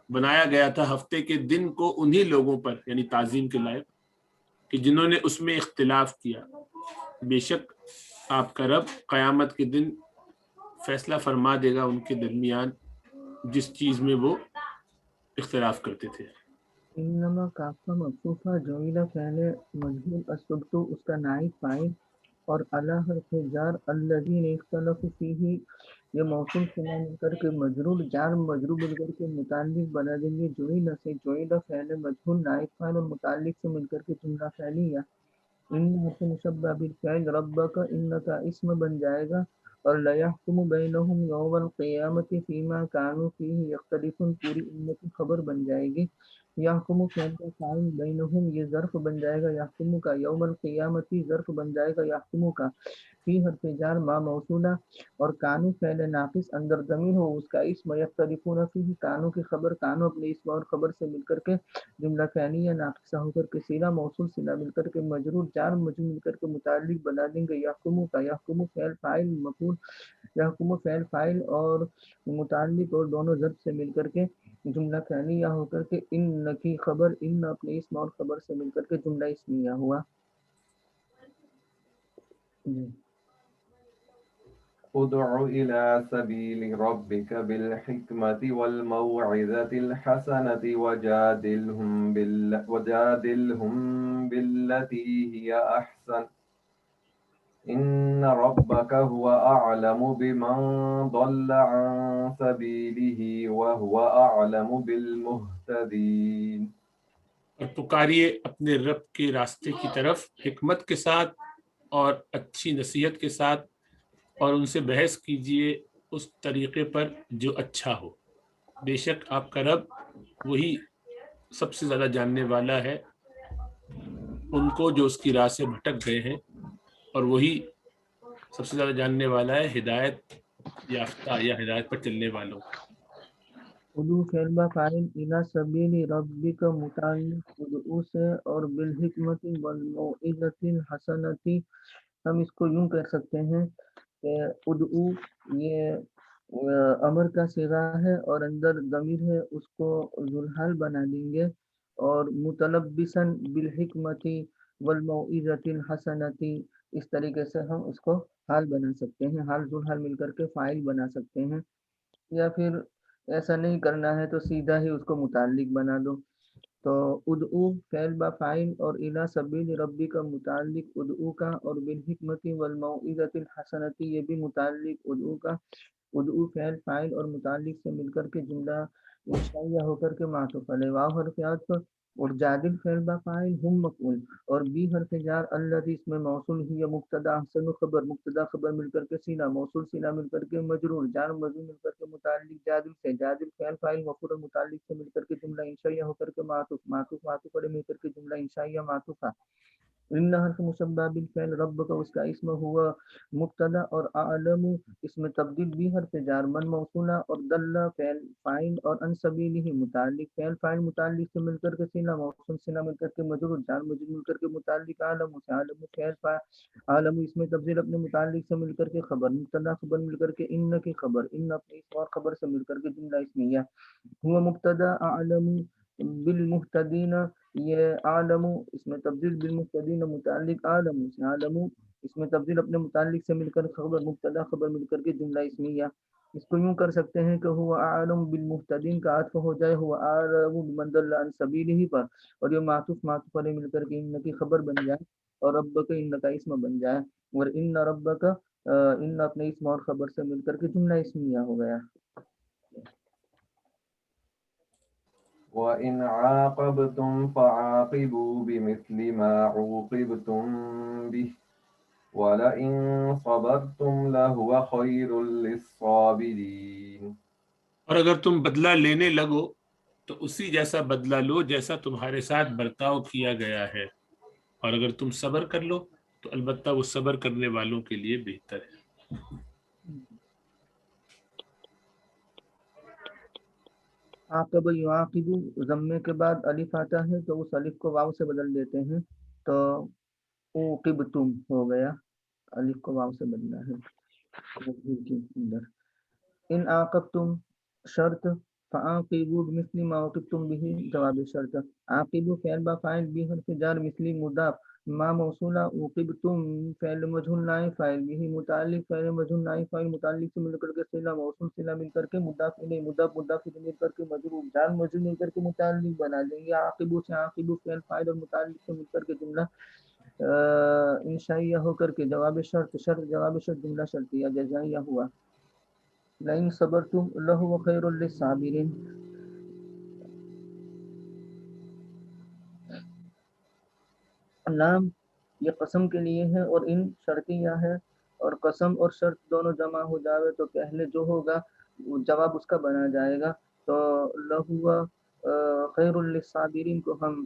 بنایا گیا تھا ہفتے کے دن کو انہی لوگوں پر، یعنی تعظیم کے لائق، کہ جنہوں نے اس میں اختلاف کیا. بے شک آپ کا رب قیامت کے دن فیصلہ فرما دے گا ان کے درمیان جس چیز میں وہ اختلاف کرتے تھے. انما کافہ مقصوفہ جویلہ فعل مجہول السبت اس کا نائب فاعل، اور علی حرف جار الذین اختلفوا فیہ یہ موصول سنا مل کر کے مجرور، جار مجرور مل کر کے متعلق بنا دیں گے جویلہ سے. جویلہ فعل مجہول نائب فاعل اور متعلق سے مل کر کے جملہ فعلیہ. ان حرف مشبہ بالفعل، ربک ان کا اسم بن جائے گا، اور لیحکم بینہم یوم القیامت فیما کانوا فیہ یختلفون پوری امت کی خبر بن جائے گی یحکم فعل کا فاعل بینہم یہ ظرف بن جائے گا یحکم کا، یوم القیامتی ظرف بن جائے گا یحکم کا، فی حرف جار ما موصولہ، اور کانو فعل ناقص اندر ضمیر ہو اس کا اسم، یختلفون فیہ کانو کی خبر، کانو اپنے اسم اور خبر سے مل کر کے جملہ فعلیہ ناقصہ ہو کر کے صلہ موصول صلہ مل کر کے مجرور جار مجرور مل کر کے متعلق بنا دیں گے یحکم کا، یحکم فعل فاعل مفعول، یحکم فعل فاعل اور متعلق اور دونوں ضرب سے مل کر کے جملہ فعلیہ ہو کر کے ان کی خبر، ان اپنے اسم اور خبر سے مل کر کے جملہ اسمیہ ہوا۔ جی ادع إلى سبيل ربك بالحكمة والموعظة الحسنة وجادلهم بالتي هي أحسن إن ربك هو أعلم بمن ضل عن سبيله وهو أعلم بالمهتدين۔ اور پکاریے اپنے رب کے راستے کی طرف حکمت کے ساتھ اور اچھی نصیحت کے ساتھ، اور ان سے بحث کیجئے اس طریقے پر جو اچھا ہو، بے شک آپ کا رب وہی سب سے زیادہ جاننے والا ہے ان کو جو اس کی راہ سے بھٹک گئے ہیں، اور وہی سب سے زیادہ جاننے والا ہے ہدایت یافتہ یا ہدایت پر چلنے والوں۔ ادعو فعل با فاعل الی سبیل ربک متعلق ادعو سے، اور بالحکمت والموعظۃ الحسنۃ ہم اس کو یوں کہہ سکتے ہیں کہ ادعو یہ امر کا صیغہ ہے اور اندر ضمیر ہے، اس کو ذوالحال بنا دیں گے، اور متلبساً بالحکمت والموعظۃ الحسنۃ اس طریقے سے ہم اس کو حال بنا سکتے ہیں، حال ذوالحال مل کر کے فاعل بنا سکتے ہیں، یا پھر ایسا نہیں کرنا ہے تو سیدھا ہی اس کو متعلق بنا دو۔ تو ادعو فعل با فاعل اور الی سبیل ربی کا متعلق ادعو کا، اور بالحکمت والموعظۃ الحسنۃ یہ بھی متعلق ادعو کا، ادعو فعل فاعل اور متعلق سے مل کر کے جملہ انشائیہ ہو کر کے معطوف علیہ واو حرف عطف، اور جادل فعل با فاعل ہم مفعول، اور بی حرف جار الذی اس میں موصول ہی مبتدا احسن خبر، مبتدا خبر مل کر کے صلہ موصول صلہ مل کر کے مجرور جار مجرور مل کر کے متعلق جادل سے، جادل فعل فاعل مفعول متعلق سے مل کر کے جملہ انشائیہ ہو کر کے معطوف، معطوف معطوف علیہ مل کر کے جملہ انشائیہ معطوفہ۔ ان حرف مشبہ بالفعل رب کا اس کا اسم ہوا مبتدا، اور اعلم اس میں تبدیل بھی حرف جار من موصولہ، اور دل فعل فاعل، اور ان سبیلہ متعلق فعل فاعل متعلق سے مل کر کے صلہ موصول صلہ مل کر کے مجرور جار مجرور مل کر کے متعلق عالم سے، عالم فعل فاعل عالم اس میں تبدیل اپنے متعلق سے مل کر کے خبر، مبتدا خبر مل کر کے ان کی خبر، ان اپنے اسم اور خبر سے مل کر کے جملہ اسمیہ ہوا مبتدا اعلم بالمہتدین، یہ عالم اس میں تبدیل بالمہتدین متعلق عالم سے، عالم اس میں تبدیل اپنے متعلق سے مل کر خبر، مبتدا خبر مل کر کے جملہ اسمیہ۔ اس کو یوں کر سکتے ہیں کہ ہوا عالم بالمہتدین کا عطف ہو جائے ہوا عالم بمن ضل عن سبیلہ پر، اور یہ معطوف معطوف علیہ مل کر کے ان کی خبر بن جائے، اور ربک ان کا اسم بن جائے، اور ان ربک ان اپنے اسم اور خبر سے مل کر کے جملہ اسمیہ ہو گیا۔ وَإِنْ عَاقَبْتُمْ فَعَاقِبُوا بِمِثْلِ مَا عُوقِبْتُمْ بِهِ وَلَئِنْ صَبَرْتُمْ لَهُوَ خَيْرٌ لِلصَّابِرِينَ۔ اور اگر تم بدلہ لینے لگو تو اسی جیسا بدلہ لو جیسا تمہارے ساتھ برتاؤ کیا گیا ہے، اور اگر تم صبر کر لو تو البتہ وہ صبر کرنے والوں کے لیے بہتر ہے۔ عاقب یعاقب ضمے کے بعد الف آتا ہے تو اس الف کو واو سے بدل دیتے ہیں، تو عوقبتم ہو گیا، الف کو واو سے بدلنا ہے مفعول کے اندر۔ ان عاقبتم شرط، فعاقبوا بمثل ما عوقبتم به جواب شرط، عاقبوا فعل با فاعل بھی حرف جار مثلی مضاف، ما موصولہ، عوقبتم فعل مجہول نائب فاعل بھی متعلق، فعل مجہول نائب فاعل متعلق سے مل کر کے صلہ موصول صلہ مل کر کے مضاف الیہ مضاف مضاف الیہ مل کر کے مجرور جار مجرور مل کر کے متعلق بنا دیں گے، عاقبوا سے عاقبوا فعل فاعل اور متعلق سے مل کر کے جملہ انشائیہ ہو کر کے جواب شرط، شرط جواب شرط جملہ شرطیہ جزائیہ ہوا۔ لئن صبرتم لہو خیر للصابرین، لام یہ قسم کے لیے ہے اور ان شرطیہ ہے، اور قسم اور شرط دونوں جمع ہو جاوے تو پہلے جو ہوگا جواب اس کا بنا جائے گا، تو لہو وخیر للصابرین کو ہم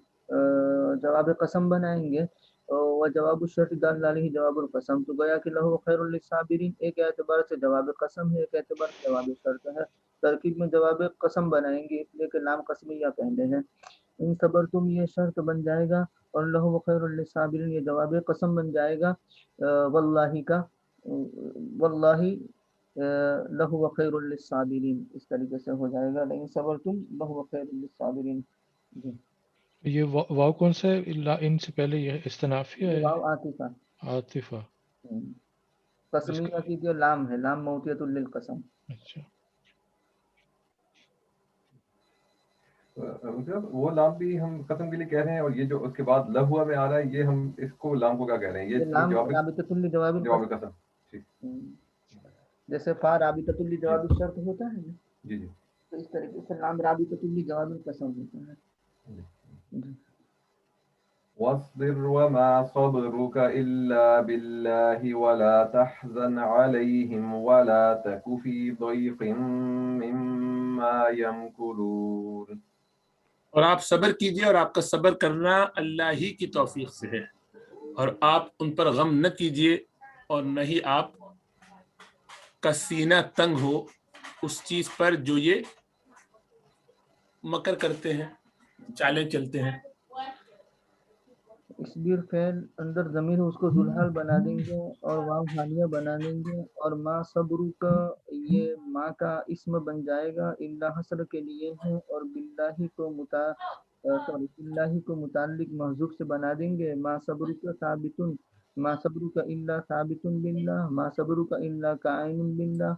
جواب قسم بنائیں گے و جواب الشرط دال علیہ جواب القسم، تو گویا کہ لہو خیر للصابرین ایک اعتبار سے جواب قسم ہے، ایک اعتبار سے جواب شرط ہے، ترکیب میں جواب قسم بنائیں گے اس لیے کہ لام قسمیہ پہلے ہے۔ ان صبر تم یہ شرط بن جائے گا اور لہو خیر للصابرین یہ جواب قسم بن جائے گا واللہ کا، واللہ لہو خیر للصابرین اس طریقے سے ہو جائے گا، لیکن صبر تم لہو خیر للصابرین۔ جی یہ واو کون سا ہے ان سے پہلے؟ یہ استنافیہ ہے واو عاطفہ عاطفہ؟ قسمیہ کی جو لام ہے لام موتیۃ للقسم۔ اچھا وہ لام بھی ہم قسم کے لیے کہہ رہے ہیں، اور یہ جو اس کے بعد لہوا میں آ رہا ہے یہ ہم اس کو لام کو کیا کہہ رہے ہیں؟ یہ لام رابطۃ لجواب جواب القسم، قسم، ٹھیک جیسے فا رابطۃ لجواب الشرط ہوتا ہے نا، جی جی تو اس طریقے سے لام رابطۃ لجواب القسم ہوتا ہے۔ جی واصبر وما صبرك إلا بالله ولا تحزن عليهم ولا تك في ضيق مما يمكرون۔ اور آپ صبر کیجئے اور آپ کا صبر کرنا اللہ ہی کی توفیق سے ہے، اور آپ ان پر غم نہ کیجئے اور نہ ہی آپ کا سینہ تنگ ہو اس چیز پر جو یہ مکر کرتے ہیں، چالیں چلتے ہیں۔ اصبر فعل اندر ضمیر اس کو ذوالحال بنا دیں گے اور واو حالیہ بنا دیں گے، اور ما صبر کا یہ ما کا اسم بن جائے گا، اللہ حسر کے لیے ہے، اور باللہ کو باللہ کو متعلق محذوف سے بنا دیں گے، ما صبر کا ثابت، ما صبر کا الا ثابت باللہ، ما صبر کا الا کائن باللہ،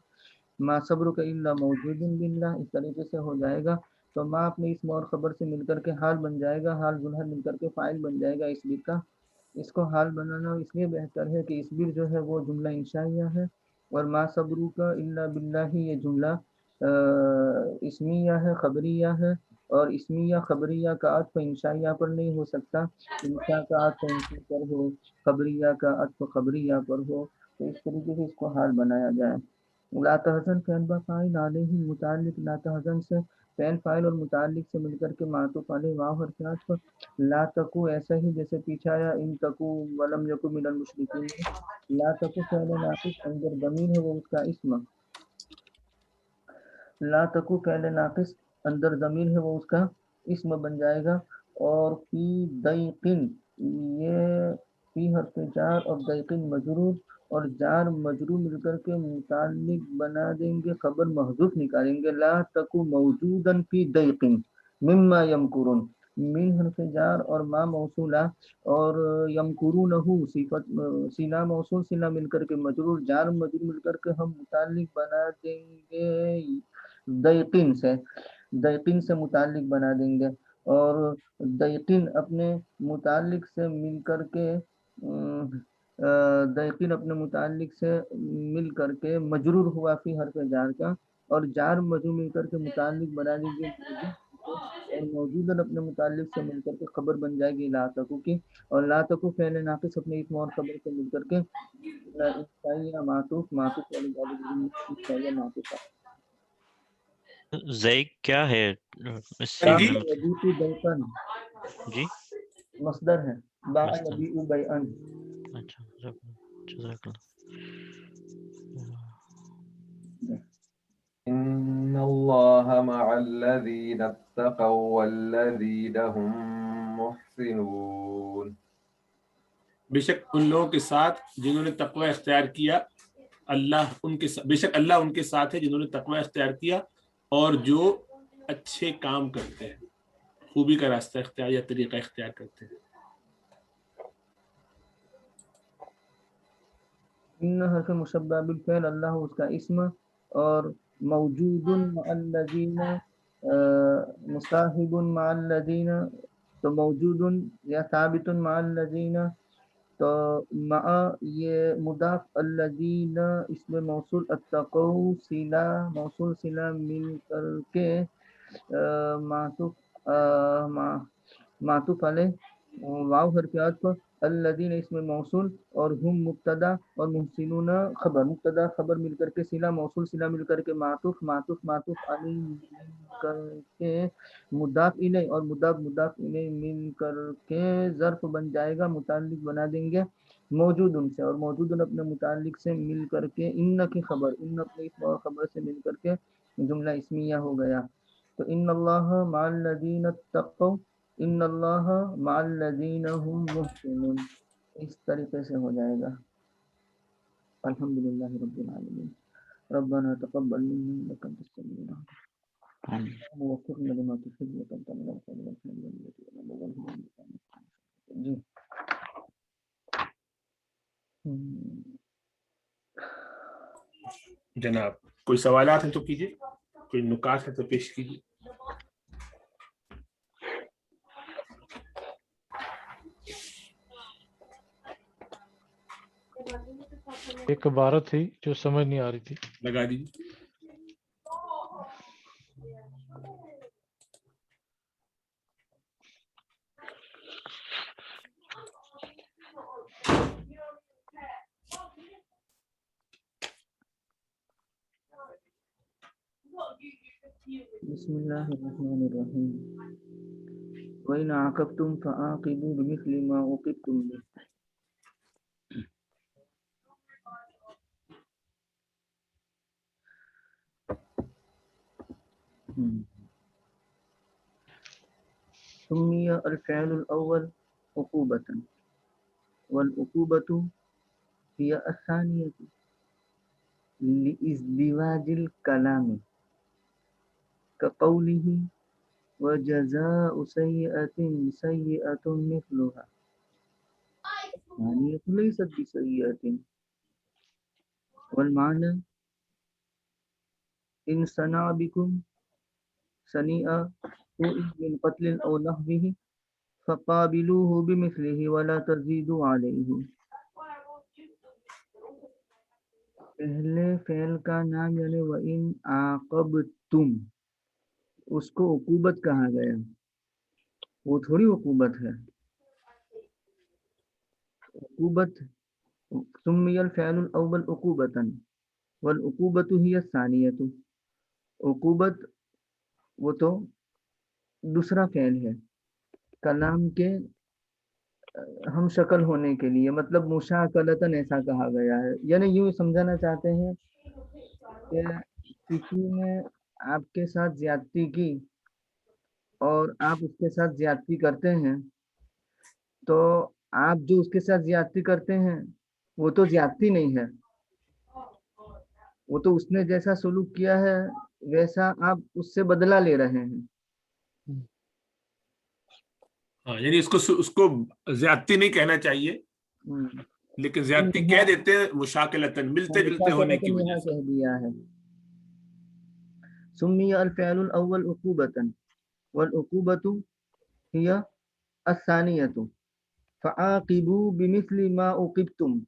ما صبر کا الا موجود باللہ، اس طریقے سے ہو جائے گا۔ تو ما اپنے اسم اور خبر سے مل کر کے حال بن جائے گا، حال ظلہر مل کر کے فاعل بن جائے گا اصبر کا۔ اس کو حال بنانا اس لیے بہتر ہے کہ اصبر جو ہے وہ جملہ انشائیہ ہے، اور ما صبرو کا الا باللہ یہ جملہ اسمیہ ہے، خبریہ ہے، اور اسمیہ خبریہ کا عطف انشائیہ پر نہیں ہو سکتا، انشاء کا عطف انشاء پر ہو، خبریہ کا عطف خبریہ پر ہو، تو اس طریقے سے اس کو حال بنایا جائے۔ لا تحزن فعل با فاعل علیہ متعلق لا تحزن سے فعل فاعل اور متعلق سے مل کر کے معطوف علیہ واو حرف عطف، لا تکو ایسا ہی جیسے پیچھے آیا ان تکو ولم یکو من المشرکین، لا تکو فعل ناقص اندر ضمیر ہے وہ اس کا اسم، لا تکو فعل ناقص اندر ضمیر ہے وہ اس کا اسم بن جائے گا، اور فی ضیقن یہ فی حرف جار اور ضیقن مجرور اور جار مجرور مل کر کے متعلق بنا دیں گے، خبر محذوف نکالیں گے، لا تکو موجودن فی ضیقن مما یمکرون، من حرف جار اور ما موصولہ اور یمکرونہ صفت صلہ موصول صلہ مل کر کے مجرور جار مجرور مل کر کے ہم متعلق بنا دیں گے ضیقن سے، ضیقن سے متعلق بنا دیں گے، اور ضیقن اپنے متعلق سے مل کر کے ضیقن اپنے متعلق سے مل کر کے مجرور ہوا فی حرف جار کا، اور جار مجرور مل کر کے متعلق بنا دیجیے موجود کو، اور موجوداً اپنے متعلق سے مل کر کے خبر بن جائے گی لا تکو کی، اور لا تکو فعل ناقص اپنے اسم اور خبر سے مل کر کے انشائیہ معطوف معطوف والی انشائیہ معطوف زیک کیا ہے اس سے جی یبیعُ بیعًا جی مصدر ہے، باع مستر یبیعُ بیعًا۔ اچھا جزاک اللہ۔ ان اللہ مع الذین اتقوا والذین هم محسنون۔ بے شک ان لوگوں کے ساتھ جنہوں نے تقوی اختیار کیا، اللہ ان کے بے شک اللہ ان کے ساتھ ہے جنہوں نے تقوی اختیار کیا اور جو اچھے کام کرتے ہیں، خوبی کا راستہ اختیار یا طریقہ اختیار کرتے ہیں۔ ان حرف مشبہ بالفعل اللہ اس کا اسم، اور موجود مع الذین مصاحب مع الذین، تو موجود یا ثابت مع الذین، تو مع یہ مضاف الذین اسم موصول اتقوا صلہ موصول صلہ مل کر کے معطوف علیہ واو حرف عطف، الذین اس میں موصول اور ہم مبتدا اور محسنون خبر، مبتدا خبر مل کر کے صلہ، موصول صلہ مل کر کے معطوف، معطوف علی مل کر کے مضاف الیہ اور مضاف الیہ مل کر کے ظرف بن جائے گا، متعلق بنا دیں گے موجود ان سے، اور موجود اپنے متعلق سے مل کر کے ان کی خبر، ان اپنے اسم اور خبر سے مل کر کے جملہ اسمیہ ہو گیا. تو ان اللہ مع الذین اتقوا، ان اللہ مع الذین هم محسنون، اس طریقے سے ہو جائے گا. الحمدللہ رب العالمین. ربنا تقبل منا انک انت السمیع العلیم ووفقنا لما تحب وترضى من القول والفعل والنية والعمل والهدى. جی جناب کوئی سوالات ہیں تو کیجیے، کوئی نکات ہے تو پیش کیجیے. ایک عبارت تھی جو سمجھ نہیں آ رہی تھی. لگا دیجیے. بسم اللہ الرحمن الرحیم. وَإِنْ عَاقَبْتُمْ فَعَاقِبُوا بِمِثْلِ مَا عُوقِبْتُمْ بِهِ. سمي الفعل الأول عقوبة، والعقوبة هي الثانية لإزدواج الكلام، كقوله وجزاء سيئة سيئة مثلها، يعني ليست بسيئة. والمعنى إن صنع بكم سنيئة من قتل أو نحوه فقابلوه بمثله ولا تزيدوا عليه. پہلے فعل کا نام یعنی وَإِنْ عَاقَبْتُمْ، اس کو عقوبت کہا گیا، وہ تھوڑی عقوبت ہے. عقوبت سمی الفعل الاول عقوبتاً والعقوبت هی الثانیۃ، عقوبت وہ تو دوسرا فعل ہے کلام کے ہم شکل ہونے کے لیے، مطلب مشاکلتاً ایسا کہا گیا ہے. یعنی یوں سمجھانا چاہتے ہیں کہ کسی نے آپ کے ساتھ زیادتی کی اور آپ اس کے ساتھ زیادتی کرتے ہیں، تو آپ جو اس کے ساتھ زیادتی کرتے ہیں وہ تو زیادتی نہیں ہے، وہ تو اس نے جیسا سلوک کیا ہے ویسا آپ اس سے بدلہ لے رہے ہیں. ہاں یعنی اس کو زیادتی نہیں کہنا چاہیے، لیکن زیادتی کہہ دیتے ہیں مشاکلتاً، ملتے جلتے ہونے کی وجہ سے. کہہ دیا ہے. سمی الفعل الاول عقوبۃ والعقوبۃ ہی الثانیۃ فعاقبوا بمثل ما عوقبتم،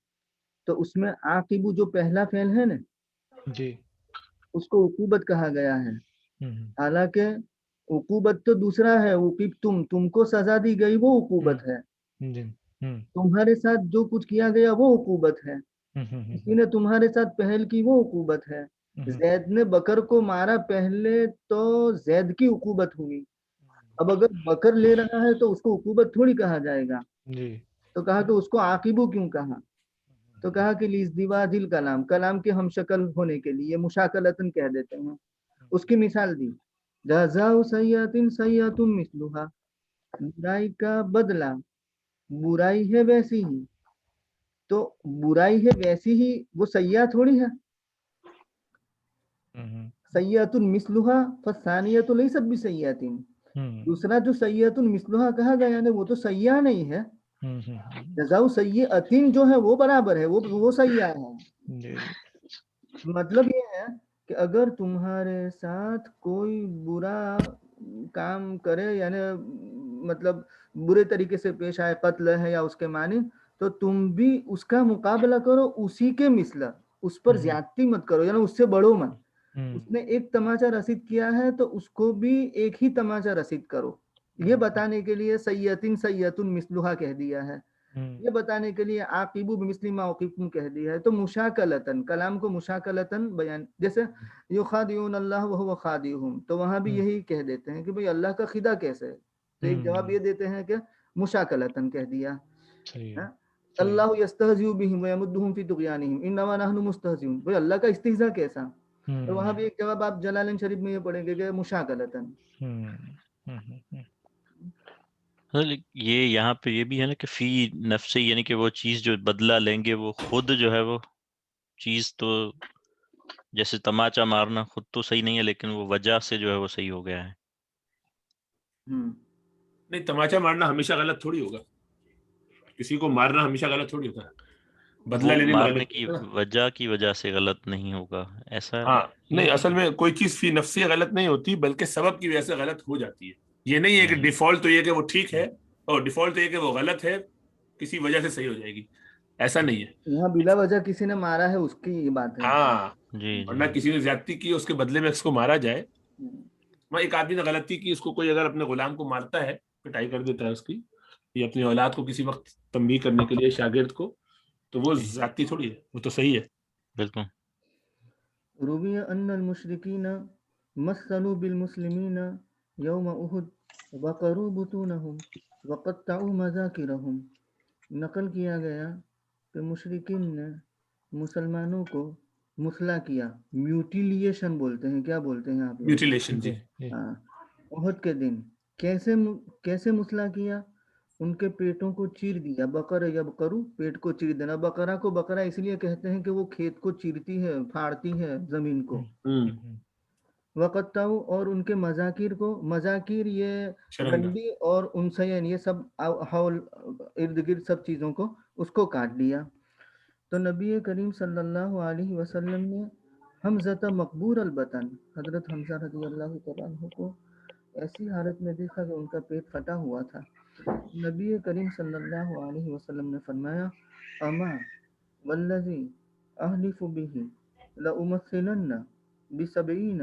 تو اس میں عاقبوا جو پہلا فعل ہے نا جی اس کو عقوبت کہا گیا ہے، حالانکہ عقوبت تو دوسرا ہے، عوقبتم تم کو سزا دی گئی وہ عقوبت ہے، تمہارے ساتھ جو کچھ کیا گیا وہ عقوبت ہے، کسی نے تمہارے ساتھ پہل کی وہ عقوبت ہے. زید نے بکر کو مارا، پہلے تو زید کی عقوبت ہوئی، اب اگر بکر لے رہا ہے تو اس کو عقوبت تھوڑی کہا جائے گا. تو کہا کہ اس کو عاقبو کیوں کہا، تو کہا کہ لازدواج الکلام، کلام کے ہم شکل ہونے کے لیے مشاکلتاً کہہ دیتے ہیں. اس کی مثال دی جزاء سیئۃ سیئۃ مثلھا، برائی کا بدلہ برائی ہے ویسی ہی، تو برائی ہے ویسی ہی وہ سیئہ تھوڑی ہے. سیئۃ مثلھا فالثانیۃ لیست بسیئۃ، دوسرا جو سیئۃ مثلھا کہا گیا یعنی وہ تو سیئہ نہیں ہے. جزاء سیئۃ جو ہے وہ برابر ہے، وہ سیئہ ہے. مطلب یہ ہے کہ اگر تمہارے ساتھ کوئی برا کام کرے، یعنی مطلب برے طریقے سے پیش آئے، قتل ہے یا اس کے معنی، تو تم بھی اس کا مقابلہ کرو اسی کے مثل، اس پر زیادتی مت کرو، یعنی اس سے بڑھو مت. اس نے ایک تماچا رسید کیا ہے تو اس کو بھی ایک ہی تماچا رسید کرو. یہ بتانے کے لیے سیئتن سیئتن مثلها کہہ دیا ہے، یہ بتانے کے لیے عاقبو بمثل ما عوقبتم کہہ دیا ہے. تو مشاکلتن، کلام کو مشاکلتن بیان، جیسے یخادعون اللہ وهو خادعهم، تو وہاں بھی یہی کہہ دیتے ہیں کہ بھئی اللہ کا خدا کیسے ہے، تو ایک جواب یہ دیتے ہیں کہ مشاکلتن کہہ دیا. اللہ یستہزئ بہم ویمدہم فی طغیانہم انما نحن مستہزئون، بھئی اللہ کا استہزاء کیسا، تو وہاں بھی ایک جواب آپ جلالین شریف میں یہ پڑھیں گے کہ مشاکلتن. یہ یہاں پہ یہ بھی ہے نا کہ فی نفسی، یعنی کہ وہ چیز جو بدلہ لیں گے وہ خود جو ہے وہ چیز، تو جیسے تماچا مارنا خود تو صحیح نہیں ہے لیکن وہ وجہ سے جو ہے وہ صحیح ہو گیا ہے. نہیں، تماچا مارنا ہمیشہ غلط تھوڑی ہوگا، کسی کو مارنا ہمیشہ غلط تھوڑی ہوتا ہے، بدلہ وہ لینے میں مارنے غلط کی ہوتا ہے نا. وجہ کی وجہ سے غلط نہیں ہوگا ایسا. ہاں نہیں، اصل میں کوئی چیز فی نفسی غلط نہیں ہوتی بلکہ سبب کی وجہ سے غلط ہو جاتی ہے. یہ نہیں ہے کہ ڈیفالٹ تو یہ کہ وہ ٹھیک ہے اور ڈیفالٹ تو یہ کہ وہ غلط ہے کسی وجہ سے صحیح ہو جائے گی، ایسا نہیں ہے. یہاں بلا وجہ کسی نے مارا ہے اس کی یہ بات ہے. ہاں، جی ورنہ کسی نے زیادتی کی اس کے بدلے میں اس کو مارا جائے. ایک آدمی نے غلطی کی، اس کو کوئی اگر اپنے غلام کو مارتا ہے، پٹائی کر دیتا ہے اس کی، یا اپنی اولاد کو کسی وقت تنبیہ کرنے کے لیے شاگرد کو، تو وہ ذاتی تھوڑی ہے، وہ تو صحیح ہے. بالکل. روی ان المشرکین مثلوا بالمسلمین یوم احد وقروا بطونہم وقطعوا مذاکرہم. نقل کیا گیا کہ مشرکین نے مسلمانوں کو مثلا کیا، میوٹیلیشن بولتے ہیں، کیا بولتے ہیں آپ لوگ؟ میوٹیلیشن. جی ہاں، احد کے دن کیسے مثلا کیا؟ ان کے پیٹوں کو چیر دیا. بقر یبقرو، پیٹ کو چیر دینا. بقرہ کو بقرہ اس لیے کہتے ہیں کہ وہ کھیت کو چیرتی ہے، پھاڑتی ہے زمین کو. وقتاؤ، اور ان کے مذاکر کو، مذاکر یہ ڈنڈی اور انسین، یہ سب حول ارد گرد سب چیزوں کو اس کو کاٹ دیا. تو نبی کریم صلی اللہ علیہ وسلم نے حمزہ مقبور البطن، حضرت حمزہ رضی اللہ تعالیٰ عنہ کو ایسی حالت میں دیکھا کہ ان کا پیٹ پھٹا ہوا تھا. نبی کریم صلی اللہ علیہ وسلم نے فرمایا اما والذی احلف به لأمثلن بسبعین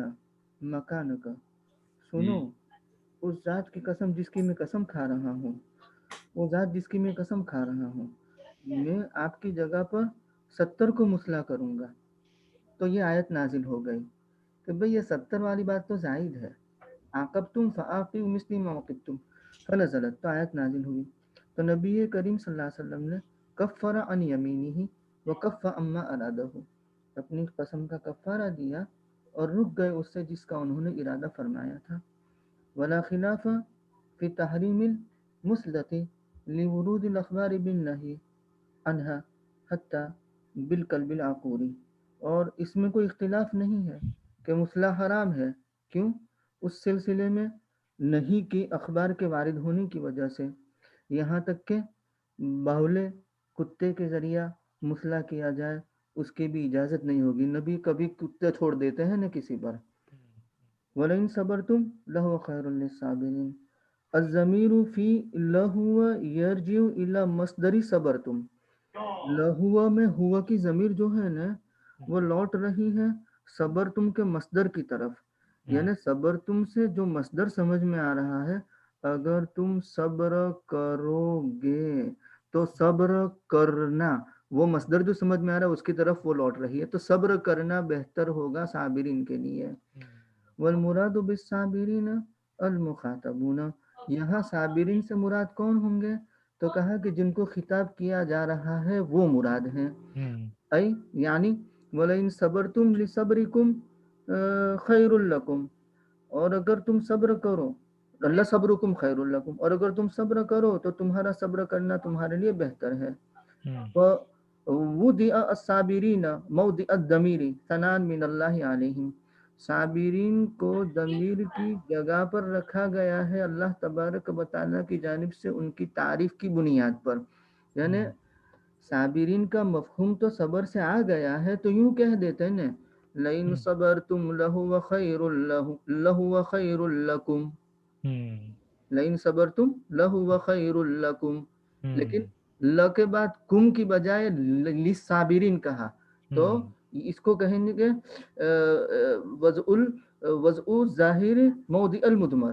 مکانک، سنو اس ذات کی قسم جس کی میں قسم کھا رہا ہوں، وہ ذات جس کی میں قسم کھا رہا ہوں، میں آپ کی جگہ پر 70 کو مثلا کروں گا. تو یہ آیت نازل ہو گئی کہ بھئی یہ 70 والی بات تو زائد ہے، عاقبتم فعاقبوا مثل ما عوقبتم، فنزلت، تو آیت نازل ہوئی. تو نبی کریم صلی اللہ علیہ وسلم نے کفر عن یمینہ وکف عما ارادہ، اپنی قسم کا کفارہ دیا اور رک گئے اس سے جس کا انہوں نے ارادہ فرمایا تھا. ولا خلاف فی تحریم المثلۃ لورود الاخبار بالنہی عنہا حتی بالکلب العقور، اور اس میں کوئی اختلاف نہیں ہے کہ مثلا حرام ہے. کیوں؟ اس سلسلے میں نہیں کی اخبار کے وارد ہونے کی وجہ سے، یہاں تک کہ باولے کتے کے ذریعہ مثلا کیا جائے اس کی بھی اجازت نہیں ہوگی. نبی کبھی کتے چھوڑ دیتے ہیں نہ کسی پر. وَلَئِن صَبَرْتُمْ لَهُوَ خَيْرٌ لِلصَّابِرِينَ. الضمیر فی لہو یرجع الی مصدر صبرتم. لہو میں ہوا کی ضمیر جو ہے نا وہ لوٹ رہی ہے صبرتم کے مصدر کی طرف، یعنی صبرتم سے جو مصدر سمجھ میں آ رہا ہے، اگر تم صبر کرو گے تو صبر کرنا، وہ مصدر جو سمجھ میں آ رہا ہے اس کی طرف وہ لوٹ رہی ہے. تو صبر کرنا بہتر ہوگا صابرین کے لیے. والمراد بالصابرین المخاطبون، یہاں صابرین سے مراد کون ہوں گے؟ تو کہا کہ جن کو خطاب کیا جا رہا ہے وہ مراد ہیں. ای یعنی وَلَئِن صَبَرْتُمْ لِصَبْرِكُمْ خَيْرٌ لَكُمْ، اور اگر تم صبر کرو، اللہ صبرکم خیر لکم، اور اگر تم صبر کرو تو تمہارا صبر کرنا تمہارے لیے بہتر ہے. وَوُضِعَ الصَّابِرِينَ مَوْضِعَ الضَّمِيرِ ثَنَاءً مِّنَ اللَّهِ عَلَيْهِمْ، صابرین کو ضمیر کی جگہ پر رکھا گیا ہے اللہ تبارک و تعالیٰ کی جانب سے ان کی تعریف کی بنیاد پر. یعنی صابرین کا مفہوم تو صبر سے آ گیا ہے، تو یوں کہہ دیتے ہیں لَئِن صَبَرْتُمْ لَهُوَ خَيْرٌ لَكُمْ، لَئِن صَبَرْتُمْ لَهُوَ خَيْرٌ لَكُمْ، لیکن ل کے بعد کم کی بجائے لِلصَّابِرِينَ کہا، تو اس کو کہیں گے وضع ظاہر موضع المدمر،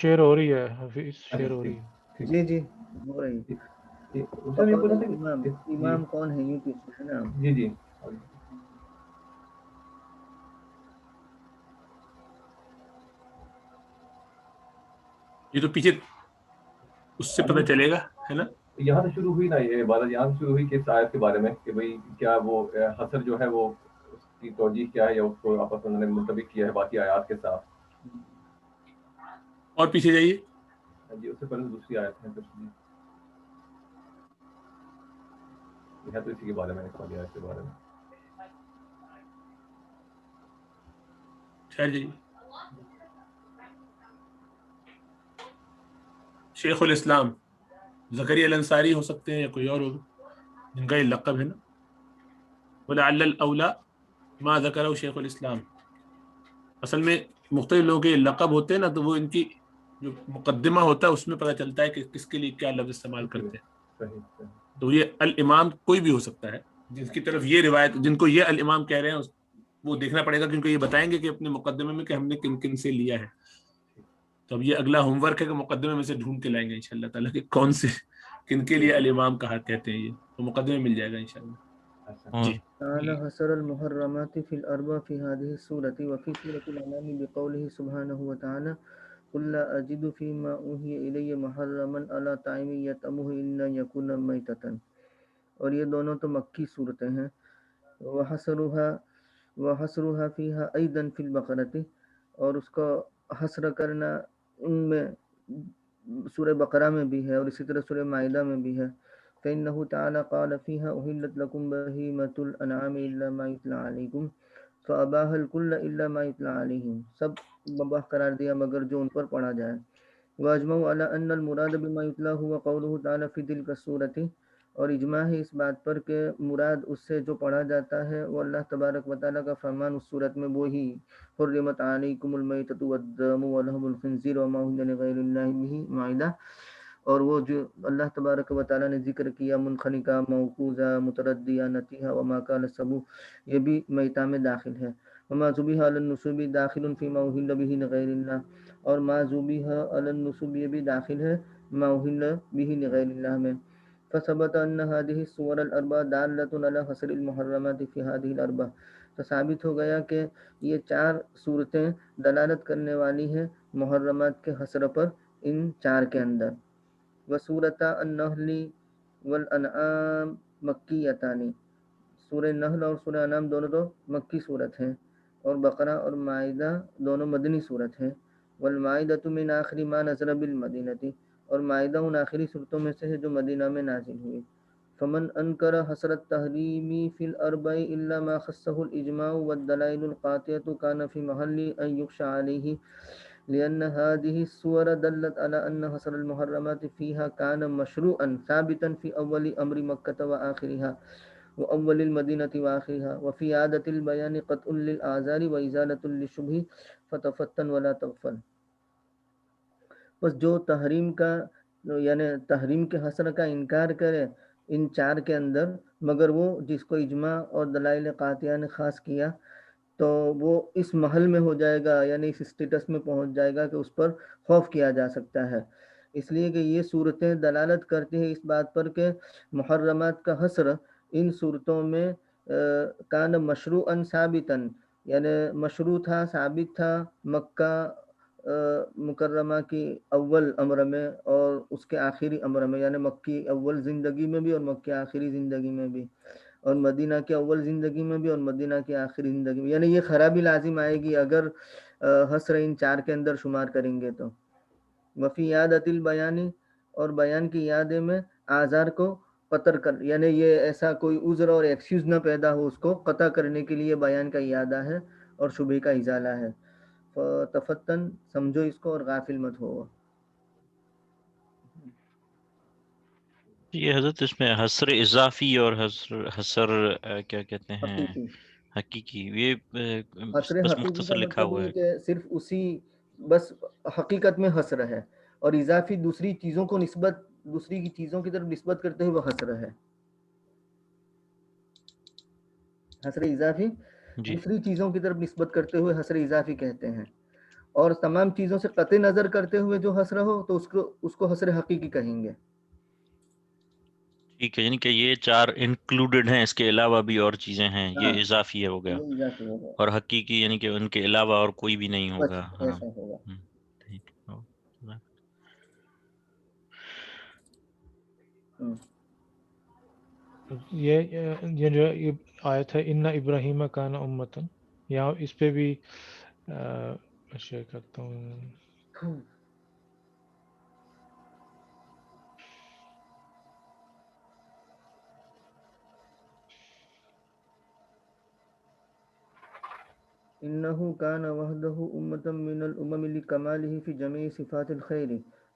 شیئر ہو رہی ہے حفیظ، شیئر ہو رہی ہے. جی جی ہو رہی ہے. حسین یہ بول رہے تھے امام امام کون ہے یوں پوچھ رہے ہیں نا. جی جی یہ تو پیچھے اس سے پتہ چلے گا ہے نا. یہاں سے شروع ہوئی نا یہ عبادت، یہاں سے شروع ہوئی کہ اس آیت کے بارے میں کہ بھئی کیا وہ حسر جو ہے وہ اس کی توجیہ کیا ہے یا اس کو آپس میں انہوں نے منطبق کیا ہے باقی آیات کے ساتھ. اور پیچھے جائیے. جی اس سے پہلے دوسری آیت ہے پھر یہ ہے تو اسی کے بارے میں لکھا گیا اس کے بارے میں. ٹھہر جائیے. شیخ الاسلام زکریا الانصاری ہو سکتے ہیں یا کوئی اور ہوگا جن کا یہ لقب ہے نا. ولعل الاولا ما ذکرہ شیخ الاسلام. اصل میں مختلف لوگوں کے یہ لقب ہوتے ہیں نا تو وہ ان کی جو مقدمہ ہوتا ہے اس میں پتہ چلتا ہے کہ کس کے لیے کیا لفظ استعمال کرتے ہیں. صحیح. تو یہ الامام کوئی بھی ہو سکتا ہے جن کی طرف یہ روایت جن کو یہ الامام کہہ رہے ہیں وہ دیکھنا پڑے گا کیونکہ یہ بتائیں گے کہ اپنے مقدمے میں کہ ہم نے کن کن سے لیا ہے. تو اب یہ اگلا ہوم ورک ہے کہ مقدمے میں سے ڈھونڈ کے لائیں گے انشاءاللہ تعالیٰ کہ کون سے کن کے لیے الامام کہا کہتے ہیں. یہ تو مقدمے میں مل جائے گا انشاءاللہ. جی تعالى حصر المحرمات في الأربع في هذه السورة وفي سورة الأنعام بقوله سبحانه وتعالى قل لا أجد فيما أوحي إلي محرما على طاعم يطعمه إلا يكون ميتة. اور یہ دونوں تو مکی صورتیں ہیں. وحصرها فيها أيضا في البقرة، اور اس کو حصر کرنا ان میں سورہ بقرہ میں بھی ہے اور اسی طرح سورہ مائدہ میں بھی ہے. فإنه تعالى قال فيها أحلت لكم بهيمة الأنعام إلا ما يتلى عليكم فأباح الكل إلا ما يتلى عليهم. سب مباح قرار دیا مگر جو ان پر پڑھا جائے. وأجمعوا على أن المراد بما يتلى هو قوله تعالى في تلك السورة، اور اجماع ہے اس بات پر کہ مراد اس سے جو پڑھا جاتا ہے وہ اللہ تبارک و تعالیٰ کا فرمان اس صورت میں وہی حرمت علیکم المیتۃ والدم ولحم الخنزیر وما أهل لغیر اللہ به مائدہ، اور وہ جو اللہ تبارک و تعالیٰ نے ذکر کیا منخنقہ موقوذہ متردیہ نتیحہ وما کان سبو، یہ بھی میتہ میں داخل ہے. وما ذبح علی النصب داخل فیما أهل به لغیر اللہ، اور ما ذبح علی النصب یہ بھی داخل ہے ما أهل به لغیر اللہ میں. فثبت ان هذه الصور الاربع دالة على حصر المحرمات في هذه الاربع، تو ثابت ہو گیا کہ یہ چار صورتیں دلالت کرنے والی ہیں محرمات کے حصر پر ان چار کے اندر. وسورۃ النحل والانعام مکیتان، سورہ نحل اور سورہ انعام دونوں تو مکی صورت ہیں اور بقرہ اور مائدہ دونوں مدنی صورت ہیں. والمائدۃ من آخر ما نزل بالمدینۃ، اور مائدہ ان آخری صورتوں میں سے ہے جو مدینہ میں نازل ہوئی. فمن انکر حصر التحریم فی الاربع الا ما خصه الاجماع والدلائل القاطعة كان في محل ان يخشى عليه، لأن هذه السور دلت على أن حصر المحرمات فيها كان مشروعا ثابتا في أول أمر مكة وآخرها وأول المدينة وآخرها، وفي عادة البيان قطع للآثار وإزالة للشبه فتفتن ولا تغفل. بس جو تحریم کا یعنی تحریم کے حصر کا انکار کرے ان چار کے اندر مگر وہ جس کو اجماع اور دلائل قاطعہ نے خاص کیا تو وہ اس محل میں ہو جائے گا، یعنی اس اسٹیٹس میں پہنچ جائے گا کہ اس پر خوف کیا جا سکتا ہے. اس لیے کہ یہ صورتیں دلالت کرتی ہیں اس بات پر کہ محرمات کا حصر ان صورتوں میں کان مشروعا ثابتا، یعنی مشروع تھا ثابت تھا مکہ مکرمہ کی اول امر میں اور اس کے آخری امر میں، یعنی مکی اول زندگی میں بھی اور مکی آخری زندگی میں بھی، اور مدینہ کے اول زندگی میں بھی اور مدینہ کی آخری زندگی میں. یعنی یہ خرابی لازم آئے گی اگر حصر ان چار کے اندر شمار کریں گے تو. وفی یادت البیانی، اور بیان کی یاد میں آزار کو قطر کر، یعنی یہ ایسا کوئی عذر اور ایکسکیوز نہ پیدا ہو اس کو قطع کرنے کے لیے بیان کا یادہ ہے اور شبہ کا ازالہ ہے. فتفتن سمجھو اس کو اور غافل مت ہو. یہ حضرت اس میں حصر اضافی اور حصر کیا کہتے ہیں حقیقی حقیقی، یہ حصر بس حقیقی مختصر کا لکھا مطلب ہوا یہ ہے. کہ صرف اسی بس حقیقت میں حصر ہے، اور اضافی دوسری چیزوں کو نسبت دوسری کی چیزوں کی طرف نسبت کرتے ہوئے حصر ہے. حصر اضافی جی دوسری چیزوں کی طرف نسبت کرتے ہوئے حصر اضافی کہتے ہیں. اور تمام چیزوں سے قطع نظر کرتے ہوئے جو حسر ہو تو اس کو حسر حقیقی کہیں گے. ٹھیک ہے، یعنی کہ یہ 4 انکلوڈڈ ہیں، اس کے علاوہ بھی اور چیزیں ہیں، ہاں یہ اضافی ہے ہو گیا. یہ اضافی ہوگا، اور حقیقی یعنی کہ ان کے علاوہ اور کوئی بھی نہیں بس ہوگا. ہاں ایسا ہوگا. ٹھیک. یہ جو آیت ہے ان ابراہیم کان امتن، یہاں اس پہ بھی شیئر کرتا ہوں. انه كان وحده امه من الامم لكماله في جميع صفات الخير.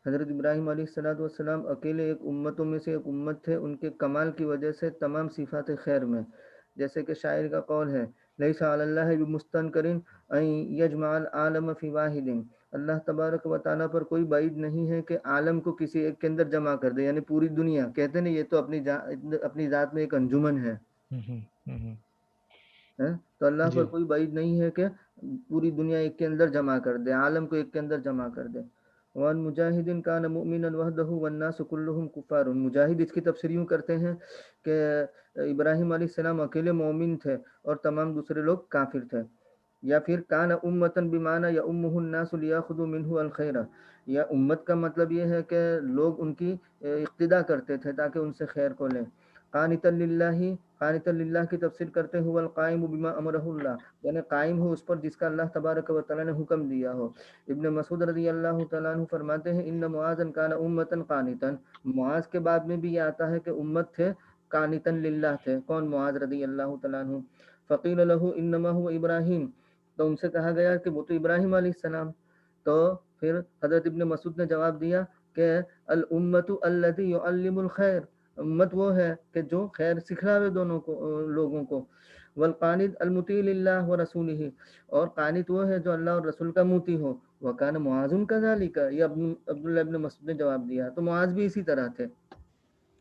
حضرت ابراہیم علیہ السلام اکیلے ایک امتوں میں سے ایک امت تھے ان کے کمال کی وجہ سے تمام صفات خیر میں. جیسے کہ شاعر کا قول ہے لیس علی اللہ بمستنکر ان یجمع العالم فی واحد. اللہ تبارک و تعالیٰ پر کوئی بعید نہیں ہے کہ عالم کو کسی ایک کے اندر جمع کر دے، یعنی پوری دنیا. کہتے ہیں یہ تو اپنی ذات میں ایک انجمن ہے. تو اللہ پر کوئی بعید نہیں ہے کہ پوری دنیا ایک کے اندر جمع کر دے، عالم کو ایک کے اندر جمع کر دے. وان مجاہد کان مؤمنا وحدہ والناس کلہم کفار. مجاہد اس کی تفسیر یوں کرتے ہیں کہ ابراہیم علیہ السلام اکیلے مومن تھے اور تمام دوسرے لوگ کافر تھے. یا پھر کان امتن بمعنی یؤمہ الناس لیاخذوا منہ الخیر. یا امت کا مطلب یہ ہے کہ لوگ ان کی اقتدا کرتے تھے تاکہ ان سے خیر کو لیں. قانتا للہ کی تفسیر کرتے ہوئے القائم بما امرہ اللہ، یعنی قائم ہو اس پر جس کا اللہ تبارک و تعالی نے حکم دیا ہو. ابن مسعود رضی اللہ تعالیٰ عنہ فرماتے ہیں ان معاذ کان امتا قانتا. معاذ کے بعد میں بھی یہ آتا ہے کہ امت تھے قانتا للہ تھے. کون؟ معاذ رضی اللہ تعالیٰ عنہ. فقیل له انما هو ابراہیم، تو ان سے کہا گیا کہ وہ تو ابراہیم علیہ السلام. تو پھر حضرت ابن مسعود نے جواب دیا کہ الامت الذی یعلم الخیر، امت وہ ہے کہ جو خیر سکھلاوے دونوں کو لوگوں کو. والقانت المطیع للہ ورسولہ، اور قانت وہ ہے جو اللہ اور رسول کا موتی ہو. وکان معاذ کذالک، یہ عبداللہ ابن مسعود نے جواب دیا تو معاذ بھی اسی طرح تھے.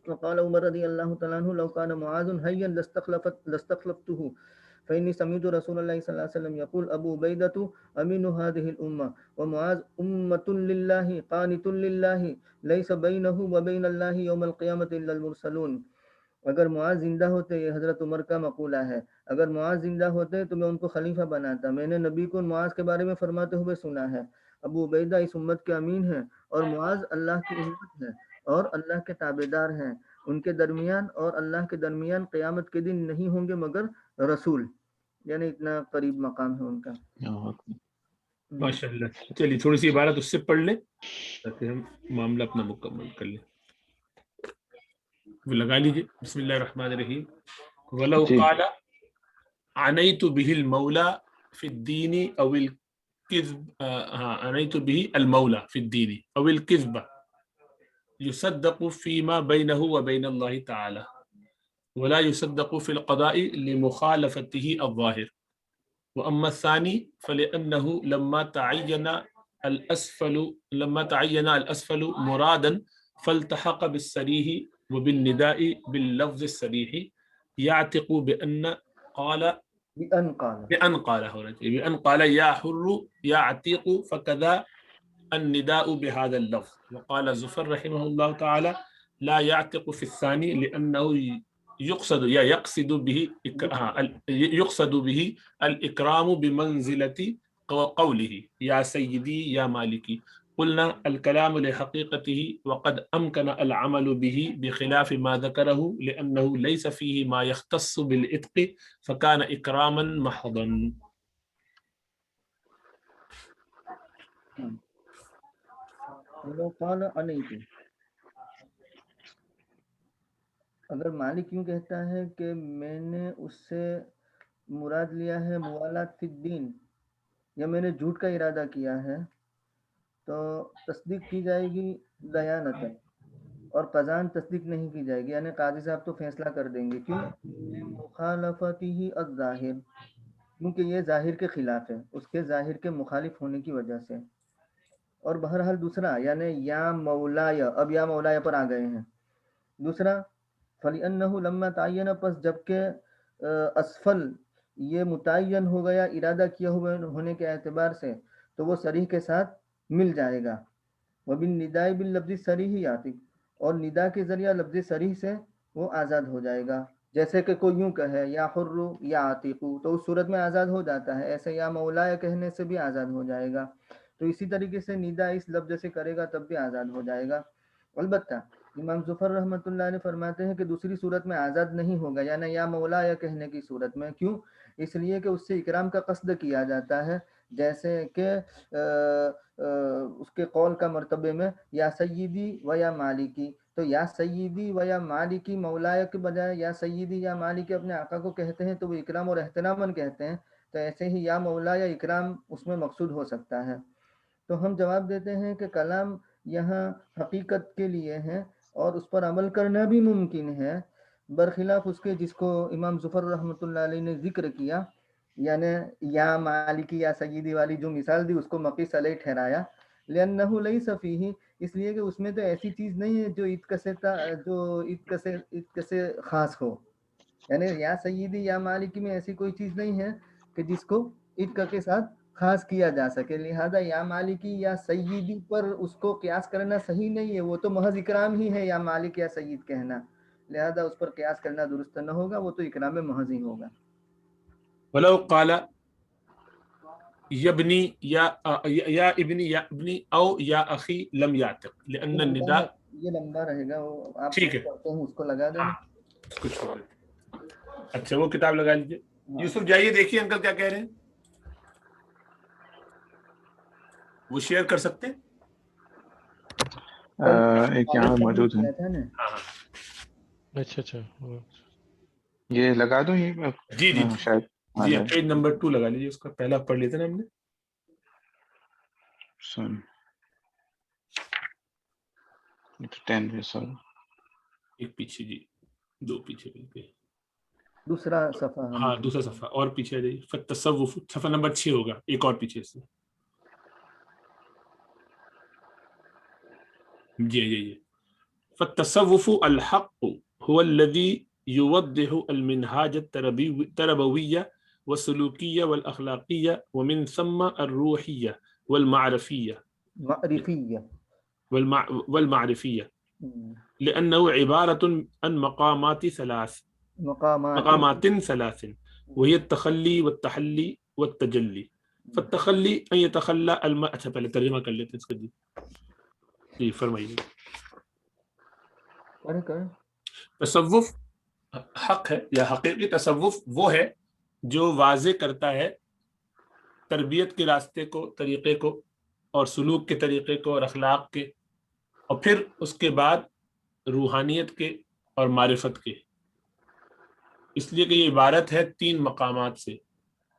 وقال عمر رضی اللہ تعالیٰ عنہ لو کان معاذ حیا لاستخلفته فإني سمعت رسول الله صلى الله عليه وسلم يقول أبو عبيدة أمين هذه الأمة ومعاذ أمة لله قانت لله ليس بينه وبين الله يوم القيامة إلا المرسلون. اگر معاذ زندہ ہوتے، یہ حضرت عمر کا مقولہ ہے، اگر معاذ زندہ ہوتے تو میں ان کو خلیفہ بناتا. میں نے نبی کو معاذ کے بارے میں فرماتے ہوئے سنا ہے ابو عبیدہ اس امت کے امین ہیں اور معاذ اللہ کی امت ہے اور اللہ کے تابعدار ہیں. ان کے درمیان اور اللہ کے درمیان قیامت کے دن نہیں ہوں گے مگر رسول، یعنی اتنا قریب مقام ہے ان کا. ماشاء اللہ. چلیے تھوڑی سی عبارت اس سے پڑھ لیں تاکہ ہم معاملہ اپنا مکمل کر لیں. وہ لگا لیجیے. بسم اللہ الرحمن الرحیم. ولو قال عنیت به المولا فی الدین او الکذب، عنیت به المولا فی الدین او الکذب يصدق فيما بينه وبين الله تعالى ولا يصدق في القضاء لمخالفته الظاهر. وأما الثاني فلأنه لما تعين الأسفل مرادا فالتحق بالصريح وبالنداء باللفظ الصريح يعتق بأن قال يا حر يا عتيق، فكذا النداء بهذا اللفظ. وقال زفر رحمه الله تعالى لا يعتق في الثاني لأنه يقصد به الإكرام بمنزلة قوله يا سيدي يا مالكي. قلنا الكلام لحقيقته وقد أمكن العمل به بخلاف ما ذكره لأنه ليس فيه ما يختص بالإتق فكان إكراما محضا. اگر مالک یوں کہتا ہے کہ میں نے اس سے مراد لیا ہے موالات فی الدین، یا میں نے جھوٹ کا ارادہ کیا ہے، تو تصدیق کی جائے گی دیانت، اور قضان تصدیق نہیں کی جائے گی، یعنی قاضی صاحب تو فیصلہ کر دیں گے. کیوں؟ مخالفتی الظاہر، کیونکہ یہ ظاہر کے خلاف ہے، اس کے ظاہر کے مخالف ہونے کی وجہ سے. اور بہرحال دوسرا یعنی یا مولایا، اب یا مولایا پر آ گئے ہیں. دوسرا فَلِأَنَّهُ لَمَّا تَعَيَّنَ، پس جبکہ اسفل یہ متعین ہو گیا ارادہ کیا ہوئے ہونے کے اعتبار سے، تو وہ صریح کے ساتھ مل جائے گا. وبالنداء باللفظ صریح عاتق، اور ندا کے ذریعہ لفظ صریح سے وہ آزاد ہو جائے گا. جیسے کہ کوئی یوں کہے یا حر یا عاتق، تو اس صورت میں آزاد ہو جاتا ہے. ایسے یا مولا کہنے سے بھی آزاد ہو جائے گا. تو اسی طریقے سے ندا اس لفظ سے کرے گا تب بھی آزاد ہو جائے گا. البتہ امام ظفر رحمۃ اللہ علیہ فرماتے ہیں کہ دوسری صورت میں آزاد نہیں ہوگا، یعنی یا مولا یا کہنے کی صورت میں. کیوں؟ اس لیے کہ اس سے اکرام کا قصد کیا جاتا ہے، جیسے کہ اس کے قول کا مرتبے میں یا سیدی و یا مالکی، تو یا سیدی و یا مالکی مولا کے بجائے یا سیدی یا مالکی اپنے آقا کو کہتے ہیں تو وہ اکرام اور احتراماً کہتے ہیں. تو ایسے ہی یا مولا یا اکرام اس میں مقصود ہو سکتا ہے. تو ہم جواب دیتے ہیں کہ کلام یہاں حقیقت کے لیے ہے اور اس پر عمل کرنا بھی ممکن ہے، برخلاف اس کے جس کو امام ظفر رحمۃ اللہ علیہ نے ذکر کیا، یعنی یا مالکی یا سیدی والی جو مثال دی اس کو مقیس علیہ ٹھہرایا. لأنہ لیس فیہ، اس لیے کہ اس میں تو ایسی چیز نہیں ہے جو عتق سے خاص ہو. یعنی یا سیدی یا مالکی میں ایسی کوئی چیز نہیں ہے کہ جس کو عتق کے ساتھ خاص کیا جا سکے. لہذا یا مالکی یا سیدی پر اس کو قیاس کرنا صحیح نہیں ہے، وہ تو محض اکرام ہی ہے یا مالک یا سید کہنا. لہذا اس پر قیاس کرنا درست نہ ہوگا، وہ تو اکرام محض ہی ہوگا. ولو قال یبنی یا ابنی یا ابنی او یا اخی لم یعتق لان النداء. یہ لمبا رہے گا، وہ آپ ٹھیک ہے، اس کو لگا دینا. کچھ چھوڑ دیتے. اچھا وہ کتاب لگا لیجیے. یوسف جائیے دیکھیے انکل کیا کہہ رہے ہیں، وہ شیئر کر سکتے ہیں. ایک یہاں موجود ہے. اچھا یہ لگا دو، یہ جی جی شاید جی پیج نمبر 2 لگا لیجیے، اس کا پہلا پڑھ لیتے نا ہم نے. سن 10 سال ایک پیچھے جی، 2 پیچھے دوسرا صفحہ. ہاں دوسرا صفحہ اور پیچھے آ جائیے. فالتصوف صفحہ نمبر 6 ہوگا، ایک اور پیچھے سے. جی فالتصوف الحق هو الذي يوضح المنهاج التربوية والسلوكية والأخلاقية ومن ثم الروحية والمعرفية لأنه عبارة عن مقامات ثلاث وهي التخلي والتحلي والتجلي. فالتخلي أن يتخلى المرء. اچھا پہلے ترجمہ کر لیتے ہیں اس کا. جی فرمائیے. تصوف حق ہے یا حقیقی تصوف وہ ہے جو واضح کرتا ہے تربیت کے راستے کو، طریقے کو، اور سلوک کے طریقے کو اور اخلاق کے، اور پھر اس کے بعد روحانیت کے اور معرفت کے. اس لیے کہ یہ عبارت ہے 3 مقامات سے،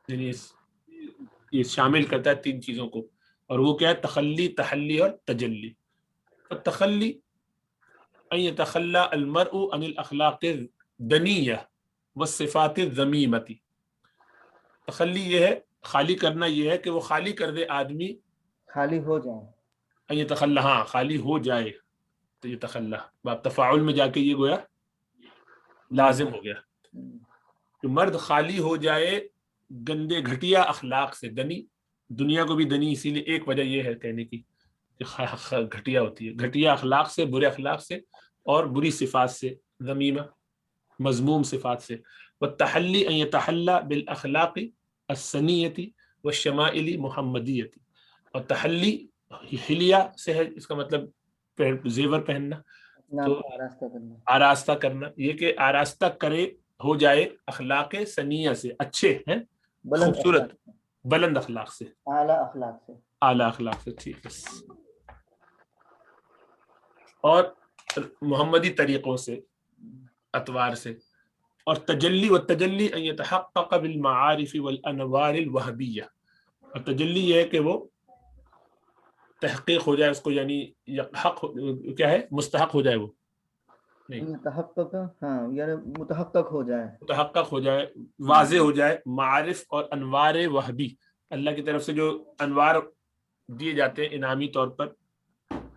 یعنی یہ شامل کرتا ہے 3 چیزوں کو. اور وہ کیا ہے؟ تخلی، تحلی اور تجلی. التخلی ان يتخلى المرء عن الاخلاق الدنیہ والصفات الذمیمۃ. تخلی یہ ہے، خالی کرنا، یہ ہے کہ وہ خالی کر دے، آدمی خالی ہو جائے. ان يتخلى، ہاں خالی ہو جائے. تو یہ تخلی باب تفاعل میں جا کے یہ گویا لازم ہو گیا کہ مرد خالی ہو جائے گندے گھٹیا اخلاق سے. دنی، دنیا کو بھی دنی اسی لیے ایک وجہ یہ ہے کہنے کی کہ گھٹیا ہوتی ہے، گھٹیا اخلاق سے، برے اخلاق سے اور بری صفات سے، ذمیمہ مذموم صفات سے. والتحلی ان يتحلى بالاخلاق السنیۃ والشمائل محمدیۃ. اور تحلی حلیہ سے ہے، اس کا مطلب زیور پہننا، تو آراستہ کرنا، یہ کہ آراستہ کرے، ہو جائے اخلاق سنیہ سے، اچھے ہیں، خوبصورت، بلند اخلاق سے، اعلیٰ اخلاق سے. ٹھیک ہے. اور محمدی طریقوں سے، اطوار سے. اور تجلی و تجلی ان يتحقق بالمعارف والانوار الوهبیہ. اور تجلی یہ ہے کہ وہ تحقیق ہو جائے اس کو، یعنی حق کیا ہے؟ مستحق ہو جائے، وہ تحقق، ہاں یعنی متحقق ہو جائے، متحقق ہو جائے، واضح ہو جائے. معارف اور انوار وہبی، اللہ کی طرف سے جو انوار دیے جاتے ہیں انعامی طور پر،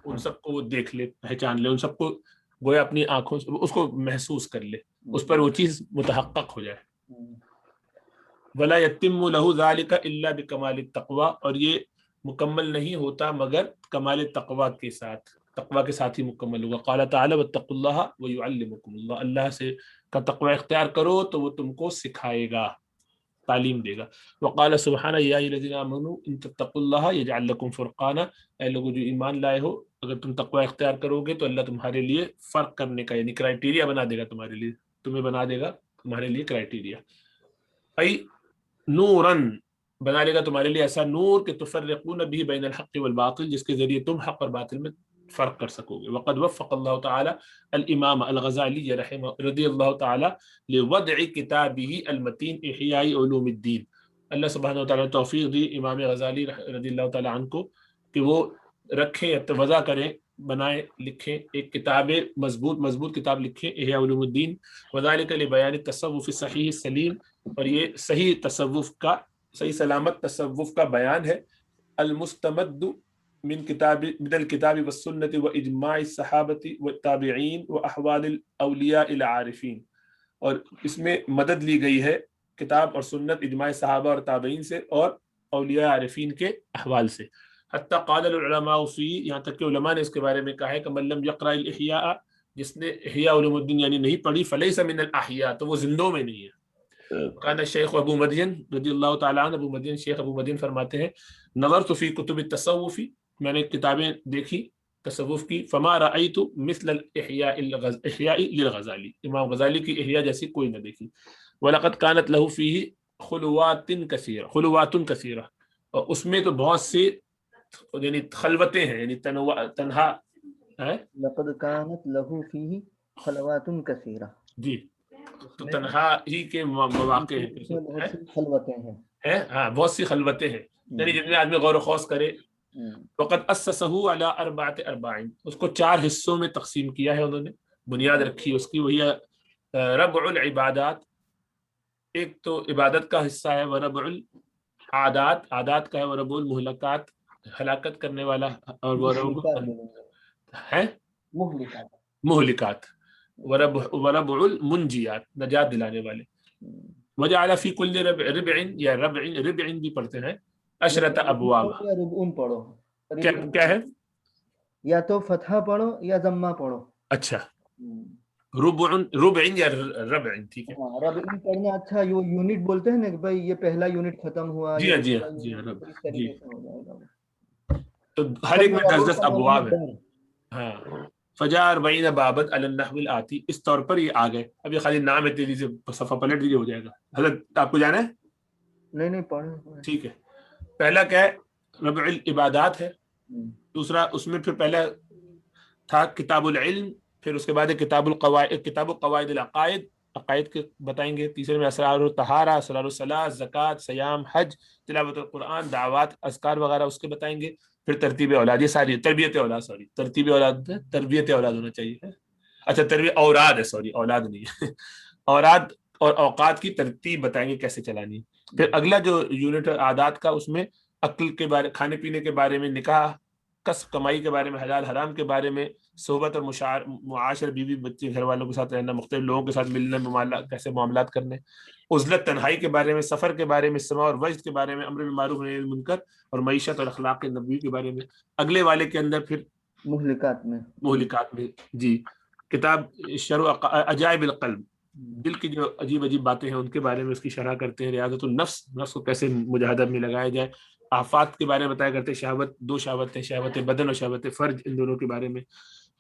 ان سب کو وہ دیکھ لے، پہچان لے، ان سب کو گویا اپنی آنکھوں سے اس کو محسوس کر لے، اس پر وہ چیز متحقق ہو جائے. ولا یتم لہ ذلک الا بکمال التقوی. اور یہ مکمل نہیں ہوتا مگر کمال تقوی کے ساتھ، تقوی کے ساتھ ہی مکمل ہوگا۔ قال تعالی واتقوا اللہ ویعلمکم اللہ، اللہ سے کا تقوی اختیار کرو تو وہ تم کو سکھائے گا، تعلیم دے گا۔ وقال سبحانہ یا ایھا الذین آمنوا ان تتقوا اللہ یجعل لکم فرقانا، اے لوگوں جو ایمان لائے ہو اگر تم تقوی اختیار کرو گے تو اللہ تمہارے لیے فرق کرنے کا یعنی کرائٹیریا بنا دے گا، تمہارے لیے، تمہیں بنا دے گا تمہارے لیے کرائٹیریا، ای نوراً بنا لے گا تمہارے لیے ایسا نور کہ تفرقون به بین الحق والباطل، جس کے ذریعے تم حق اور باطل میں فرق کر سکو گے۔ وقد وفق اللہ تعالی الامام الغزالی رحمہ رضی اللہ تعالی لوضع کتابہ المتین احیاء علوم الدین، اللہ سبحانہ وتعالی نے توفیق دی امام غزالی رضی اللہ تعالی عنہ کو کہ وہ رکھیں، وضع کریں، بنائیں، لکھیں ایک کتاب مضبوط کتاب لکھیں، احیاء علوم الدین، وذالک لبیان التصوف الصحیح السلیم، اور یہ صحیح تصوف کا، صحیح سلامت تصوف کا بیان ہے، المستمد من الکتاب والسنت واجماع الصحابۃ والتابعین واحوال الاولیاء العارفین، اور اس میں مدد لی گئی ہے کتاب اور سنت، اجماع صحابہ اور تابعین سے اور اولیاء عارفین کے احوال سے۔ حتیٰ قال العلماء فی، یہاں تک کہ علماء نے اس کے بارے میں کہا ہے کہ من لم یقرأ الاحیاء، جس نے احیاء علوم الدین یعنی نہیں پڑھی، فلیس من الاحیاء، تو وہ زندوں میں نہیں ہے۔ کان الشیخ ابو مدین رضی اللہ تعالیٰ عنہ، ابو مدین شیخ ابو مدین فرماتے ہیں نظرت فی کتب التصوف، میں نے کتابیں دیکھی تصوف کی، فما رأیت مثل الاحیاء للغزالی، امام غزالی کی احیاء جیسی کوئی نہ دیکھی۔ وَلَقَدْ كَانَتْ لَهُ فِيهِ خُلُوَاتٌ كَثِيرَةٌ، اور اس میں تو بہت سی یعنی خلوتیں ہیں، یعنی تنہا ہے، لقد كانت له فيه خلوات كثيرة، جی تو تنہا ہی کے مواقع بہت سی خلوتیں ہیں، ہاں بہت سی خلوتیں ہیں، یعنی جن میں آدمی غور و خوض کرے۔ وقد اسسہ علی اربعۃ اربعین، اس کو 4 حصوں میں تقسیم کیا ہے انہوں نے، بنیاد رکھی اس کی، وہی ربع العبادات، ایک تو عبادت کا حصہ ہے، وربع العادات، عادات کا ہے، وربع المہلکات، ہلاکت کرنے والا، اور مہلکات، وربع المنجیات، نجات دلانے والے۔ وجعل فی کل ربع، یا ربع بھی پڑھتے ہیں، عشرۃ ابواب، ربعون پڑھو، کیا ہے، یا تو فتحہ پڑھو یا ضمہ پڑھو، اچھا ربع یا ربع، ٹھیک ہے، ربعین پڑھنا اچھا، یہ یونٹ بولتے ہیں نا کہ بھائی یہ پہلا یونٹ ختم ہوا، جی یا جی دوسرا جی یونٹ، اس جی، طریقے سے ہو جائے گا۔ تو ہر ایک میں 10 ابواب ہے، ہاں۔ فجاء 40 بابا علی النحو الآتی، اس طور پر یہ آ گئے، اب یہ خالی نام ہے، تیزی سے صفحہ پلٹ دیجیے ہو جائے گا۔ حضرت آپ کو جانا ہے؟ نہیں پڑھیں، ٹھیک ہے۔ پہلا کیا ہے، ربع العبادات ہے، دوسرا اس میں پھر پہلا تھا کتاب العلم، پھر اس کے بعد کتاب قواعد العقائد، عقائد کے بتائیں گے، تیسرے میں اسرار الطہارہ، اسرار الصلاۃ، زکوٰۃ، صیام، حج، تلاوت القرآن، دعوات، اذکار وغیرہ اس کے بتائیں گے، پھر ترتیب اولاد، یہ ساری تربیت اولاد ہونا چاہیے، اچھا تربیت اوراد ہے، سوری اولاد نہیں ہے، اوراد اور اوقات کی ترتیب بتائیں گے کیسے چلانی۔ پھر اگلا جو یونٹ عادات کا، اس میں عقل کے بارے، کھانے پینے کے بارے میں، نکاح، کسب کمائی کے بارے میں، حلال حرام کے بارے میں، صحبت اور معاشر، بیوی بچے گھر والوں کے ساتھ رہنا، مختلف لوگوں کے ساتھ ملنا، کیسے معاملات کرنے، عزلت تنہائی کے بارے میں، سفر کے بارے میں، سماع اور وجد کے بارے میں، امر بالمعروف نہی عن المنکر، اور معیشت اور اخلاق نبوی کے بارے میں۔ اگلے والے کے اندر پھر مہلکات میں جی کتاب شرح عجائب القلب، دل کی جو عجیب عجیب باتیں ہیں ان کے بارے میں اس کی شرح کرتے ہیں۔ ریاضت النفس، نفس کو کیسے مجاہدہ میں لگایا جائے، آفات کے بارے میں بتایا کرتے ہیں، شہوت، 2 شہوتیں، شہوت بدن اور شہوت فرج، ان دونوں کے بارے میں۔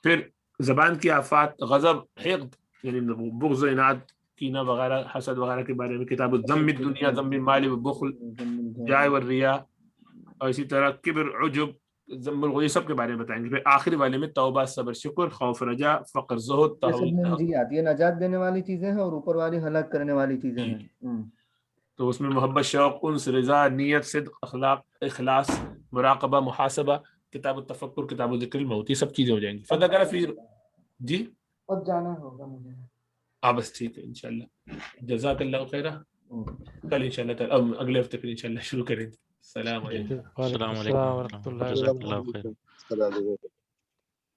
پھر زبان کی آفات، غضب، حقد یعنی بغض، عناد، کینہ وغیرہ، حسد وغیرہ کے بارے میں، کتاب الذم الدنیا، ذم المال وبخل، جائے والریا، اور اسی طرح کبر، عجب، ذم الغیظ، یہ سب کے بارے میں بتائیں گے۔ پھر آخری والے میں توبہ، صبر، شکر، خوف، رجا، فقر، زہد، منجیات، یہ نجات دینے والی چیزیں ہیں، اور اوپر والی ہلاک کرنے والی چیزیں ہیں۔ تو اس میں محبت، شوق، انس، رضا، نیت، صدق، اخلاق، اخلاص، مراقبہ، محاسبہ، کتاب التفکر، کتاب ذکر الموت، یہ سب چیزیں ہو جائیں گی۔ فذکر فی، جی اب جانا ہوگا مجھے، بس ٹھیک ہے انشاءاللہ، جزاک اللہ خیرہ، کل انشاءاللہ تعالی، اب اگلے ہفتے پھر انشاءاللہ شروع کریں گے۔ السلام علیکم۔ السلام علیکم ورحمۃ اللہ، جزاک اللہ خیر۔